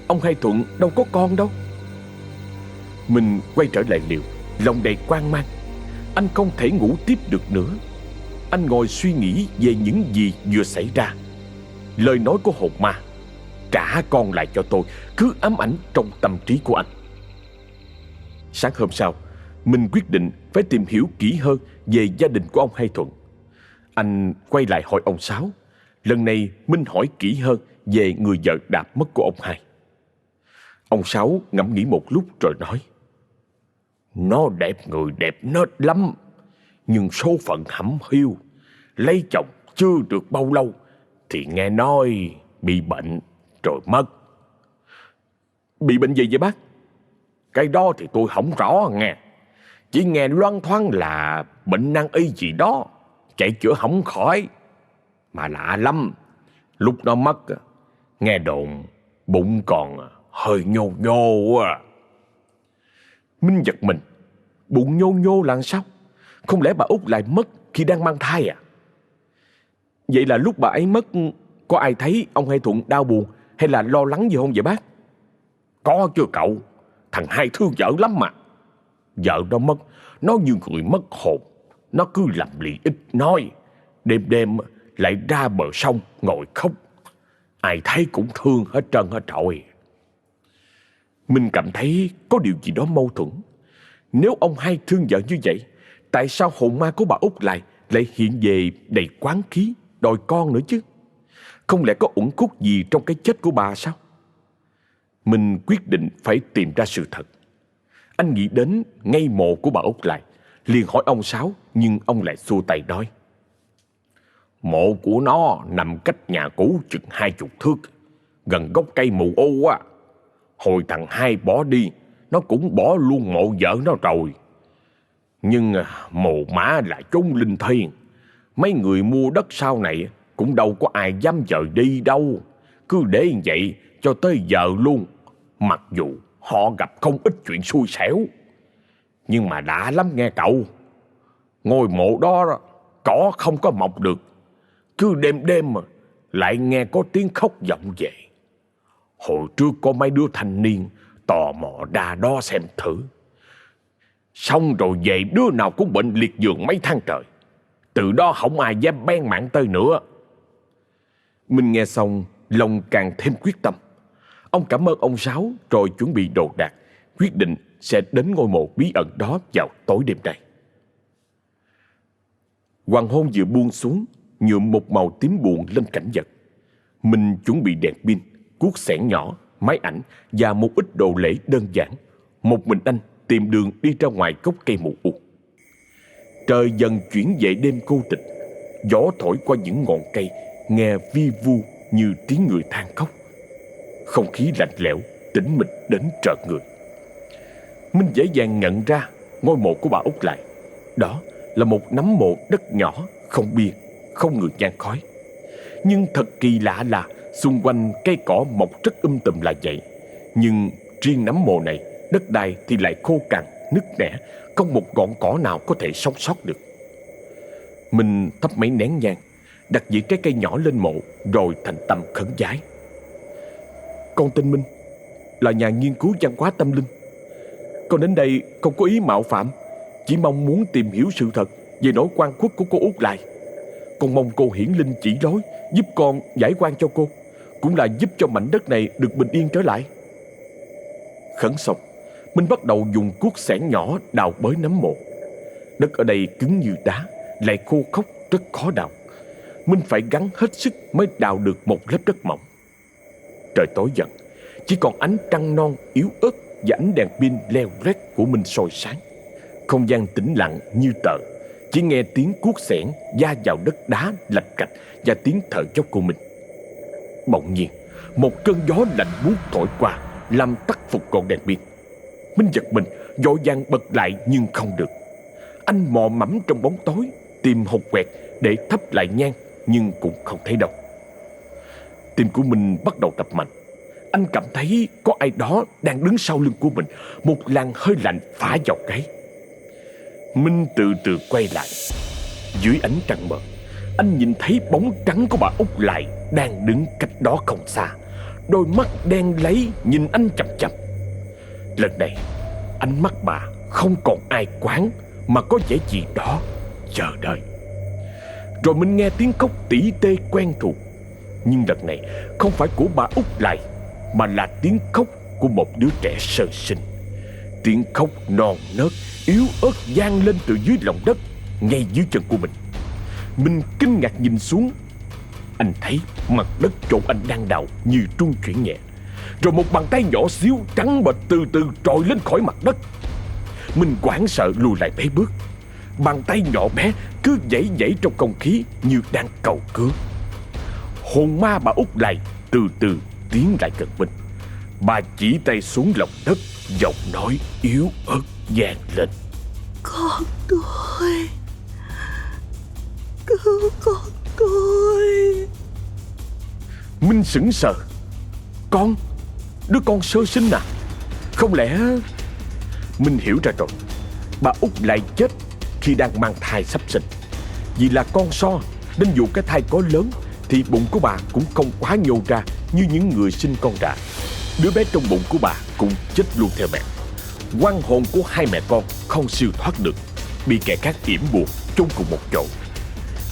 Ông Hai Thuận đâu có con đâu. Mình quay trở lại liều, lòng đầy hoang mang. Anh không thể ngủ tiếp được nữa. Anh ngồi suy nghĩ về những gì vừa xảy ra. Lời nói của hồn ma "trả con lại cho tôi" cứ ám ảnh trong tâm trí của anh. Sáng hôm sau, mình quyết định phải tìm hiểu kỹ hơn về gia đình của ông Hai Thuận. Anh quay lại hỏi ông Sáu. Lần này Minh hỏi kỹ hơn về người vợ đạp mất của ông Hai. Ông Sáu ngẫm nghĩ một lúc rồi nói: Nó đẹp người đẹp nết lắm, nhưng số phận hẩm hiu. Lấy chồng chưa được bao lâu thì nghe nói bị bệnh rồi mất. Bị bệnh gì vậy bác? Cái đó thì tôi không rõ nghe. Chỉ nghe loan thoáng là bệnh nan y gì đó, chạy chữa không khỏi. Mà lạ lắm, lúc nó mất nghe đồn bụng còn hơi nhô nhô á. Minh giật mình. Bụng nhô nhô là sao? Không lẽ bà Út lại mất khi đang mang thai à? Vậy là lúc bà ấy mất, có ai thấy ông Hai Thuận đau buồn hay là lo lắng gì không vậy bác? Có chứ cậu. Thằng Hai thương vợ lắm mà. Vợ nó mất, nó như người mất hồn. Nó cứ lầm lì ít nói, đêm đêm lại ra bờ sông ngồi khóc. Ai thấy cũng thương hết trơn hết trọi. Mình cảm thấy có điều gì đó mâu thuẫn. Nếu ông Hai thương vợ như vậy, tại sao hồn ma của bà Út lại hiện về đầy quán khí, đòi con nữa chứ? Không lẽ có uẩn khúc gì trong cái chết của bà sao? Mình quyết định phải tìm ra sự thật. Anh nghĩ đến ngay mộ của bà Út Lại, liền hỏi ông Sáu, nhưng ông lại xua tay nói: Mộ của nó nằm cách nhà cũ chừng 20 thước, gần gốc cây mù ô á. Hồi thằng Hai bỏ đi, nó cũng bỏ luôn mộ vợ nó rồi. Nhưng mồ mả là chốn linh thiêng. Mấy người mua đất sau này cũng đâu có ai dám dời đi đâu. Cứ để như vậy cho tới giờ luôn. Mặc dù họ gặp không ít chuyện xui xẻo, nhưng mà đã lắm nghe cậu. Ngôi mộ đó cỏ không có mọc được. Cứ đêm đêm mà lại nghe có tiếng khóc vọng về. Hồi trước có mấy đứa thanh niên tò mò ra đó xem thử. Xong rồi về đứa nào cũng bệnh liệt giường mấy tháng trời. Từ đó không ai dám bén mảng tới nữa. Mình nghe xong lòng càng thêm quyết tâm. Ông cảm ơn ông Sáu rồi chuẩn bị đồ đạc, quyết định sẽ đến ngôi mộ bí ẩn đó vào tối đêm nay. Hoàng hôn vừa buông xuống, nhuộm một màu tím buồn lên cảnh vật. Mình chuẩn bị đèn pin, cuốc xẻng nhỏ, máy ảnh và một ít đồ lễ đơn giản. Một mình anh tìm đường đi ra ngoài gốc cây mù u. Trời dần chuyển về đêm cô tịch. Gió thổi qua những ngọn cây, nghe vi vu như tiếng người than khóc. Không khí lạnh lẽo, tĩnh mịch đến trợn người. Minh dễ dàng nhận ra ngôi mộ của bà Út Lại. Đó là một nắm mộ đất nhỏ, không bia, không người nhang khói. Nhưng thật kỳ lạ là xung quanh cây cỏ mọc rất tùm là vậy. Nhưng riêng nắm mộ này, đất đai thì lại khô cằn, nứt nẻ, không một ngọn cỏ nào có thể sống sót được. Mình thắp mấy nén nhang, đặt những cái cây nhỏ lên mộ, rồi thành tâm khấn vái. Con tên Minh, là nhà nghiên cứu văn hóa tâm linh. Con đến đây không có ý mạo phạm, chỉ mong muốn tìm hiểu sự thật về nỗi oan khuất của cô Út Lại. Con mong cô hiển linh chỉ lối, giúp con giải oan cho cô, cũng là giúp cho mảnh đất này được bình yên trở lại. Khấn xong, Minh bắt đầu dùng cuốc xẻng nhỏ đào bới nấm mộ. Đất ở đây cứng như đá, lại khô khốc, rất khó đào. Minh phải gắng hết sức mới đào được một lớp đất mỏng. Trời tối dần, chỉ còn ánh trăng non yếu ớt và ánh đèn pin leo lét của Minh soi sáng. Không gian tĩnh lặng như tờ, chỉ nghe tiếng cuốc xẻng va vào đất đá lạch cạch và tiếng thở dốc của Minh. Bỗng nhiên, một cơn gió lạnh buốt thổi qua, làm tắt phục ngọn đèn pin. Minh giật mình, vội vàng bật lại nhưng không được. Anh mò mẫm trong bóng tối, tìm hột quẹt để thắp lại nhang, nhưng cũng không thấy đâu. Tim của Minh bắt đầu đập mạnh. Anh cảm thấy có ai đó đang đứng sau lưng của mình. Một làn hơi lạnh phả vào gáy. Minh từ từ quay lại. Dưới ánh trăng mờ, anh nhìn thấy bóng trắng của bà Út Lại đang đứng cách đó không xa. Đôi mắt đen láy nhìn anh chằm chằm. Lần này, ánh mắt bà không còn ai quán, mà có vẻ gì đó chờ đợi. Rồi mình nghe tiếng khóc tỉ tê quen thuộc. Nhưng lần này không phải của bà Út Lại, mà là tiếng khóc của một đứa trẻ sơ sinh. Tiếng khóc non nớt, yếu ớt vang lên từ dưới lòng đất, ngay dưới chân của mình. Mình kinh ngạc nhìn xuống. Anh thấy mặt đất chỗ anh đang đào như trung chuyển nhẹ. Rồi một bàn tay nhỏ xíu trắng bệch từ từ trồi lên khỏi mặt đất. Mình hoảng sợ lùi lại mấy bước. Bàn tay nhỏ bé cứ giãy giãy trong không khí như đang cầu cứu. Hồn ma bà Út Lại từ từ tiến lại gần mình. Bà chỉ tay xuống lòng đất, giọng nói yếu ớt vang lên: Con tôi, cứu con tôi. Minh sững sờ. Con? Đứa con sơ sinh à? Không lẽ... Minh hiểu ra rồi. Bà Út Lại chết khi đang mang thai sắp sinh. Vì là con so, nên dù cái thai có lớn thì bụng của bà cũng không quá nhô ra như những người sinh con rạ. Đứa bé trong bụng của bà cũng chết luôn theo mẹ. Oan hồn của hai mẹ con không siêu thoát được, bị kẻ khác yểm buộc chôn cùng một chỗ.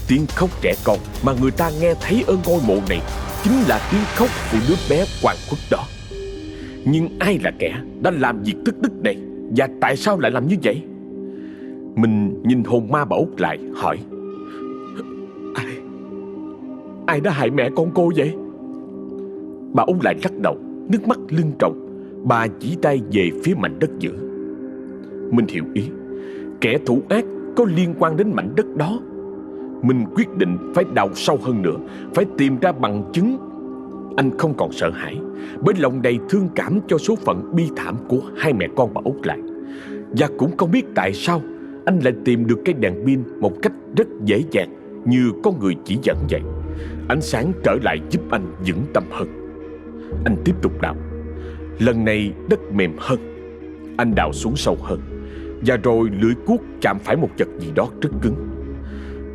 Tiếng khóc trẻ con mà người ta nghe thấy ở ngôi mộ này chính là tiếng khóc của đứa bé oan khuất đó. Nhưng ai là kẻ đã làm việc thất đức này, và tại sao lại làm như vậy? Mình nhìn hồn ma bà Út Lại hỏi: Ai đã hại mẹ con cô vậy? Bà Út Lại lắc đầu, nước mắt lưng tròng. Bà chỉ tay về phía mảnh đất giữa. Mình hiểu ý. Kẻ thủ ác có liên quan đến mảnh đất đó. Mình quyết định phải đào sâu hơn nữa, phải tìm ra bằng chứng. Anh không còn sợ hãi, bởi lòng đầy thương cảm cho số phận bi thảm của hai mẹ con bà Út Lại. Và cũng không biết tại sao anh lại tìm được cái đèn pin một cách rất dễ dàng, như có người chỉ dẫn vậy. Ánh sáng trở lại giúp anh vững tâm hơn. Anh tiếp tục đào. Lần này đất mềm hơn. Anh đào xuống sâu hơn. Và rồi lưỡi cuốc chạm phải một vật gì đó rất cứng.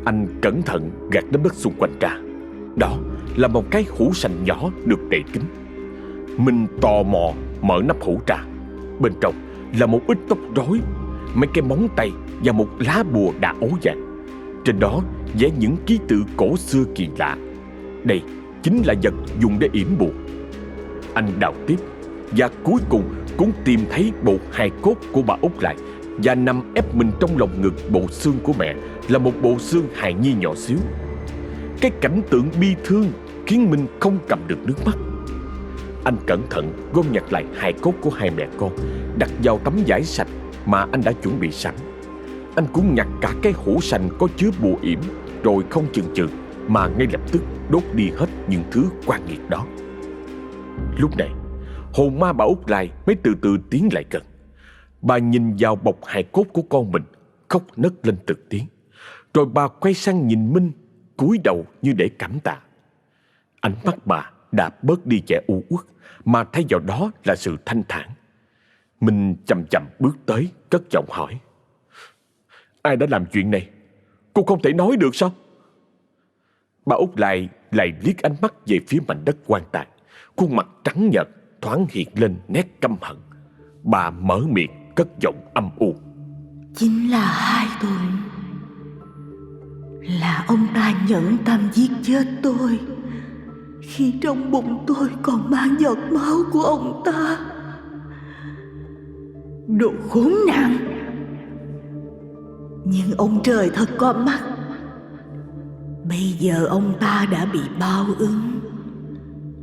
Anh cẩn thận gạt đám đất xung quanh ra. Đó là một cái hũ sành nhỏ được đậy kín. Mình tò mò mở nắp hũ ra. Bên trong là một ít tóc rối, mấy cái móng tay và một lá bùa đã ố vàng. Trên đó vẽ những ký tự cổ xưa kỳ lạ. Đây chính là vật dùng để yểm bùa. Anh đào tiếp, và cuối cùng cũng tìm thấy bộ hài cốt của bà Út Lại, và nằm ép mình trong lòng ngực bộ xương của mẹ là một bộ xương hài nhi nhỏ xíu. Cái cảnh tượng bi thương khiến mình không cầm được nước mắt. Anh cẩn thận gom nhặt lại hài cốt của hai mẹ con, đặt vào tấm vải sạch mà anh đã chuẩn bị sẵn. Anh cũng nhặt cả cái hũ sành có chứa bùa yểm, rồi không chần chừ mà ngay lập tức đốt đi hết những thứ oan nghiệt đó. Lúc này, hồn ma bà Út Lại mới từ từ tiến lại gần. Bà nhìn vào bọc hài cốt của con mình, khóc nấc lên từng tiếng. Rồi bà quay sang nhìn Minh, cúi đầu như để cảm tạ. Ánh mắt bà đã bớt đi vẻ u uất, mà thay vào đó là sự thanh thản. Minh chậm chậm bước tới, cất giọng hỏi: Ai đã làm chuyện này? Cô không thể nói được sao? Bà Út lại liếc ánh mắt về phía mảnh đất quan tài. Khuôn mặt trắng nhợt thoáng hiện lên nét căm hận. Bà mở miệng cất giọng âm u: Chính là hai tôi, là ông ta nhẫn tâm giết chết tôi khi trong bụng tôi còn mang giọt máu của ông ta. Đồ khốn nạn! Nhưng ông trời thật có mắt. Bây giờ ông ta đã bị báo ứng,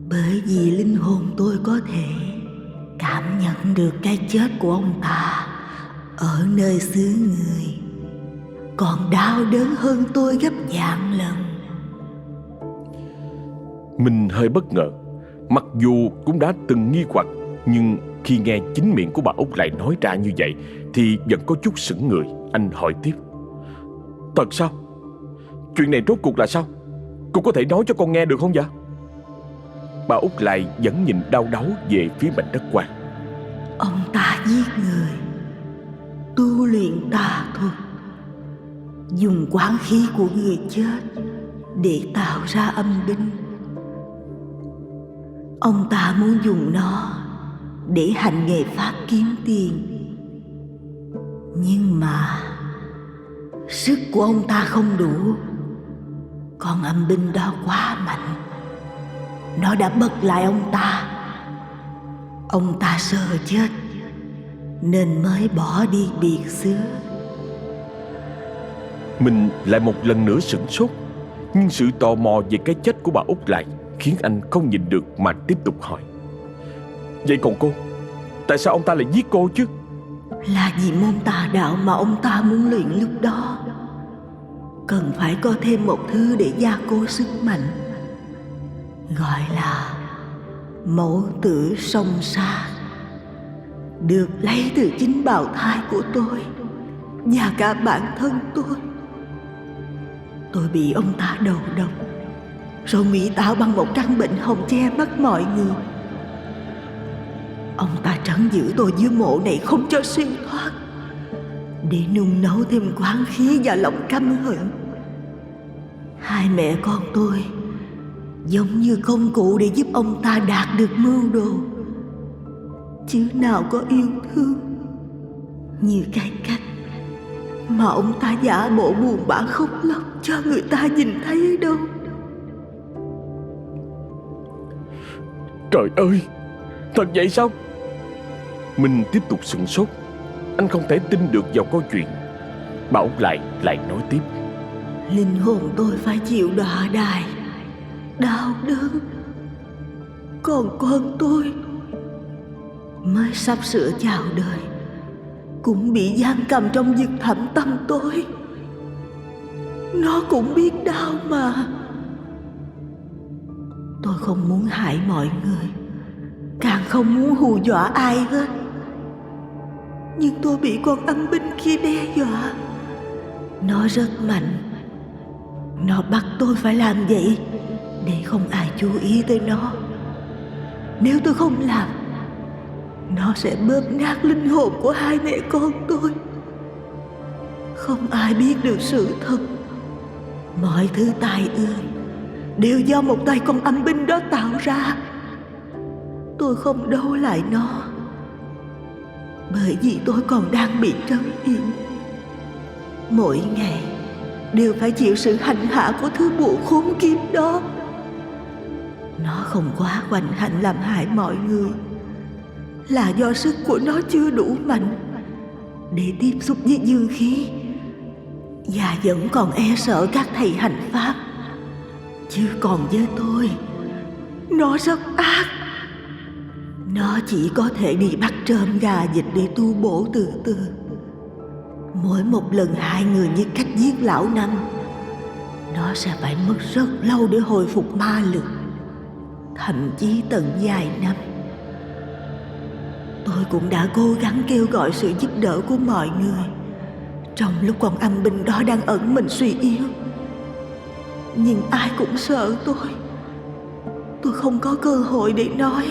bởi vì linh hồn tôi có thể cảm nhận được cái chết của ông ta ở nơi xứ người, còn đau đớn hơn tôi gấp vạn lần. Mình hơi bất ngờ. Mặc dù cũng đã từng nghi hoặc, nhưng khi nghe chính miệng của bà Út lại nói ra như vậy thì vẫn có chút sững người. Anh hỏi tiếp: Thật sao? Chuyện này rốt cuộc là sao? Cô có thể nói cho con nghe được không vậy? Bà Út lại vẫn nhìn đau đáu về phía mảnh đất quan. Ông ta giết người, tu luyện tà thuật, dùng quán khí của người chết để tạo ra âm binh. Ông ta muốn dùng nó để hành nghề pháp kiếm tiền. Nhưng mà sức của ông ta không đủ. Con âm binh đó quá mạnh, nó đã bật lại ông ta. Ông ta sợ chết nên mới bỏ đi biệt xứ. Mình lại một lần nữa sửng sốt. Nhưng sự tò mò về cái chết của bà Út lại khiến anh không nhìn được mà tiếp tục hỏi: Vậy còn cô? Tại sao ông ta lại giết cô chứ? Là vì môn tà đạo mà ông ta muốn luyện lúc đó cần phải có thêm một thứ để gia cố sức mạnh, gọi là mẫu tử song sát, được lấy từ chính bào thai của tôi và cả bản thân tôi. Tôi bị ông ta đầu độc rồi ngụy tạo bằng một căn bệnh hồng che mắt mọi người. Ông ta trấn giữ tôi dưới mộ này không cho siêu thoát, để nung nấu thêm quán khí và lòng căm hận. Hai mẹ con tôi giống như công cụ để giúp ông ta đạt được mưu đồ, chứ nào có yêu thương như cái cách mà ông ta giả bộ buồn bã khóc lóc cho người ta nhìn thấy đâu. Trời ơi, thật vậy sao? Mình tiếp tục sửng sốt. Anh không thể tin được vào câu chuyện. Bà Út lại nói tiếp: Linh hồn tôi phải chịu đọa đài, đau đớn. Còn con tôi mới sắp sửa chào đời cũng bị giam cầm trong vực thẳm tâm tôi. Nó cũng biết đau mà. Tôi không muốn hại mọi người, càng không muốn hù dọa ai hết. Nhưng tôi bị con âm binh kia đe dọa. Nó rất mạnh. Nó bắt tôi phải làm vậy để không ai chú ý tới nó. Nếu tôi không làm, nó sẽ bóp nát linh hồn của hai mẹ con tôi. Không ai biết được sự thật. Mọi thứ tai ương đều do một tay con âm binh đó tạo ra. Tôi không đấu lại nó, bởi vì tôi còn đang bị trấn yểm. Mỗi ngày đều phải chịu sự hành hạ của thứ bùa khốn kiếp đó. Nó không quá hoành hành làm hại mọi người, là do sức của nó chưa đủ mạnh để tiếp xúc với dương khí, và vẫn còn e sợ các thầy hành pháp. Chứ còn với tôi, nó rất ác. Nó chỉ có thể đi bắt trộm gà vịt để tu bổ từ từ. Mỗi một lần hại người như cách giết lão Năm, nó sẽ phải mất rất lâu để hồi phục ma lực, thậm chí tận vài năm. Tôi cũng đã cố gắng kêu gọi sự giúp đỡ của mọi người trong lúc con âm binh đó đang ẩn mình suy yếu. Nhưng ai cũng sợ tôi. Tôi không có cơ hội để nói.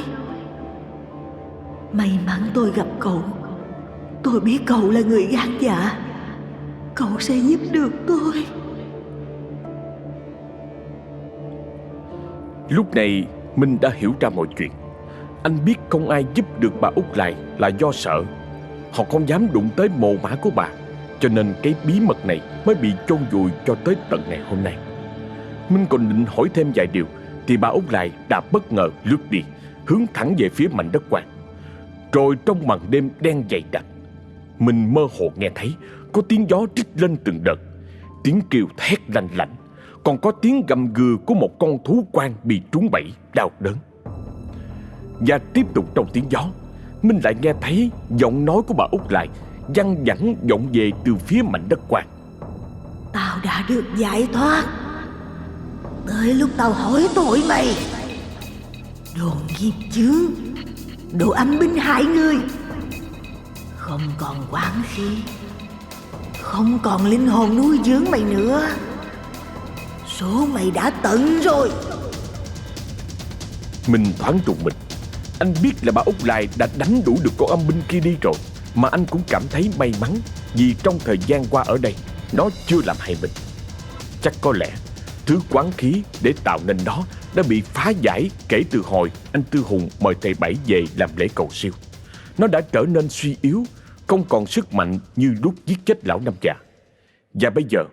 May mắn tôi gặp cậu. Tôi biết cậu là người gan dạ. Cậu sẽ giúp được tôi. Lúc này Minh đã hiểu ra mọi chuyện. Anh biết không ai giúp được bà Út lại là do sợ. Họ không dám đụng tới mồ mả của bà, Cho nên cái bí mật này mới bị chôn vùi cho tới tận ngày hôm nay. Minh còn định hỏi thêm vài điều thì bà Út Lại đã bất ngờ lướt đi, hướng thẳng về phía mảnh đất quan. Rồi trong màn đêm đen dày đặc, mình mơ hồ nghe thấy có tiếng gió rít lên từng đợt, tiếng kêu thét lanh lảnh, còn có tiếng gầm gừ của một con thú quan bị trúng bẫy đau đớn. Và tiếp tục trong tiếng gió, Minh lại nghe thấy giọng nói của bà Út Lại văng vẳng vọng về từ phía mảnh đất quan. Tao đã được giải thoát, tới lúc tao hỏi tội mày. Đồ nghiệp chướng, đồ âm binh hại người, không còn quán khí, không còn linh hồn nuôi dưỡng mày nữa. Số mày đã tận rồi. Mình thoáng trùng mình. Anh biết là bà Út Lại đã đánh đuổi được con âm binh kia đi rồi, mà anh cũng cảm thấy may mắn vì trong thời gian qua ở đây nó chưa làm hại mình. Chắc có lẽ thứ quán khí để tạo nên nó đã bị phá giải kể từ hồi anh Tư Hùng mời thầy Bảy về làm lễ cầu siêu. Nó đã trở nên suy yếu, không còn sức mạnh như lúc giết chết lão năm già. Và bây giờ,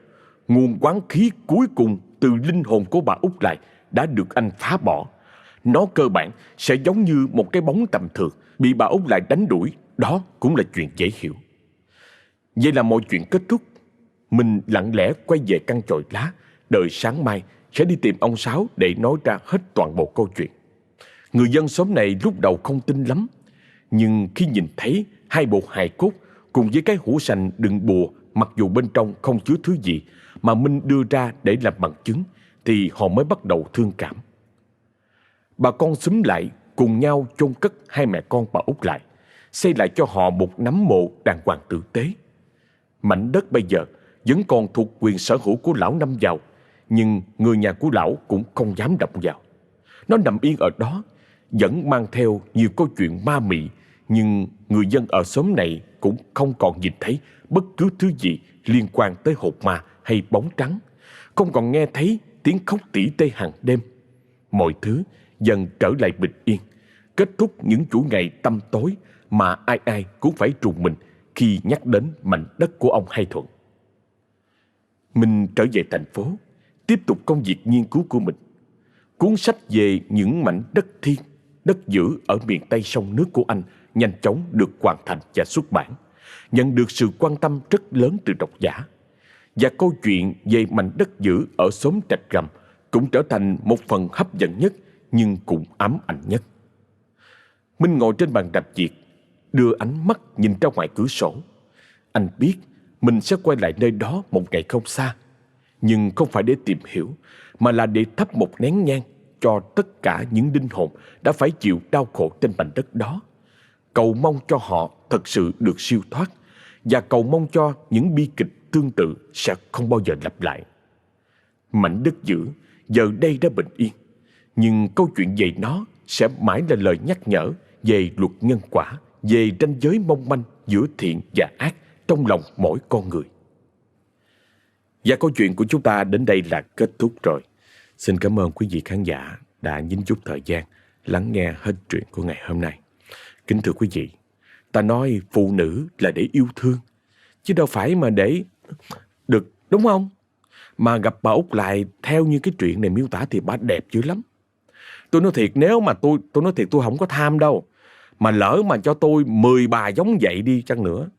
nguồn quán khí cuối cùng từ linh hồn của bà Út Lại đã được anh phá bỏ. Nó cơ bản sẽ giống như một cái bóng tầm thường bị bà Út Lại đánh đuổi. Đó cũng là chuyện dễ hiểu. Vậy là mọi chuyện kết thúc. Mình lặng lẽ quay về căn chòi lá, đợi sáng mai sẽ đi tìm ông Sáu để nói ra hết toàn bộ câu chuyện. Người dân xóm này lúc đầu không tin lắm, nhưng khi nhìn thấy hai bộ hài cốt cùng với cái hũ sành đựng bùa, mặc dù bên trong không chứa thứ gì, mà Minh đưa ra để làm bằng chứng, thì họ mới bắt đầu thương cảm. Bà con xúm lại cùng nhau chôn cất hai mẹ con bà Út Lại, xây lại cho họ một nấm mộ đàng hoàng tử tế. Mảnh đất bây giờ vẫn còn thuộc quyền sở hữu của lão Năm Giàu, nhưng người nhà của lão cũng không dám động vào. Nó nằm yên ở đó, vẫn mang theo nhiều câu chuyện ma mị, nhưng người dân ở xóm này cũng không còn nhìn thấy bất cứ thứ gì liên quan tới hồn ma hay bóng trắng, không còn nghe thấy tiếng khóc tỉ tê hàng đêm. Mọi thứ dần trở lại bình yên, kết thúc những chuỗi ngày tăm tối mà ai ai cũng phải trùng mình khi nhắc đến mảnh đất của ông Hai Thuận. Mình trở về thành phố, tiếp tục công việc nghiên cứu của mình. Cuốn sách về những mảnh đất thiên, đất giữ ở miền Tây sông nước của anh nhanh chóng được hoàn thành và xuất bản, nhận được sự quan tâm rất lớn từ độc giả. Và câu chuyện về mảnh đất giữ ở xóm Trạch Gầm cũng trở thành một phần hấp dẫn nhất nhưng cũng ám ảnh nhất. Minh ngồi trên bàn đọc việc, đưa ánh mắt nhìn ra ngoài cửa sổ. Anh biết mình sẽ quay lại nơi đó một ngày không xa, nhưng không phải để tìm hiểu, mà là để thắp một nén nhang cho tất cả những linh hồn đã phải chịu đau khổ trên mảnh đất đó, cầu mong cho họ thật sự được siêu thoát, và cầu mong cho những bi kịch tương tự sẽ không bao giờ lặp lại. Mảnh đất giữ giờ đây đã bình yên, nhưng câu chuyện về nó sẽ mãi là lời nhắc nhở về luật nhân quả, về ranh giới mong manh giữa thiện và ác trong lòng mỗi con người. Và câu chuyện của chúng ta đến đây là kết thúc rồi. Xin cảm ơn quý vị khán giả đã nhín chút thời gian lắng nghe hết chuyện của ngày hôm nay. Kính thưa quý vị, ta nói phụ nữ là để yêu thương, chứ đâu phải mà để được, đúng không? Mà gặp bà Út Lại theo như cái chuyện này miêu tả thì bà đẹp dữ lắm. Tôi nói thiệt, nếu mà tôi nói thiệt, tôi không có tham đâu. Mà lỡ mà cho tôi 10 bà giống vậy đi chăng nữa,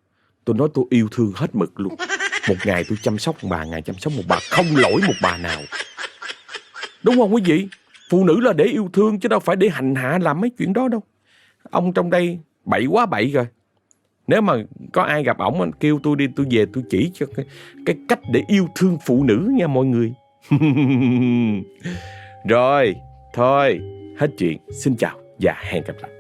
tôi nói tôi yêu thương hết mực luôn. Một ngày tôi chăm sóc một bà, ngày chăm sóc một bà, không lỗi một bà nào. Đúng không quý vị? Phụ nữ là để yêu thương chứ đâu phải để hành hạ làm mấy chuyện đó đâu. Ông trong đây bậy quá bậy rồi. Nếu mà có ai gặp ổng kêu tôi đi, tôi về tôi chỉ cho cái cách để yêu thương phụ nữ nha mọi người. Rồi, thôi, hết chuyện. Xin chào và hẹn gặp lại.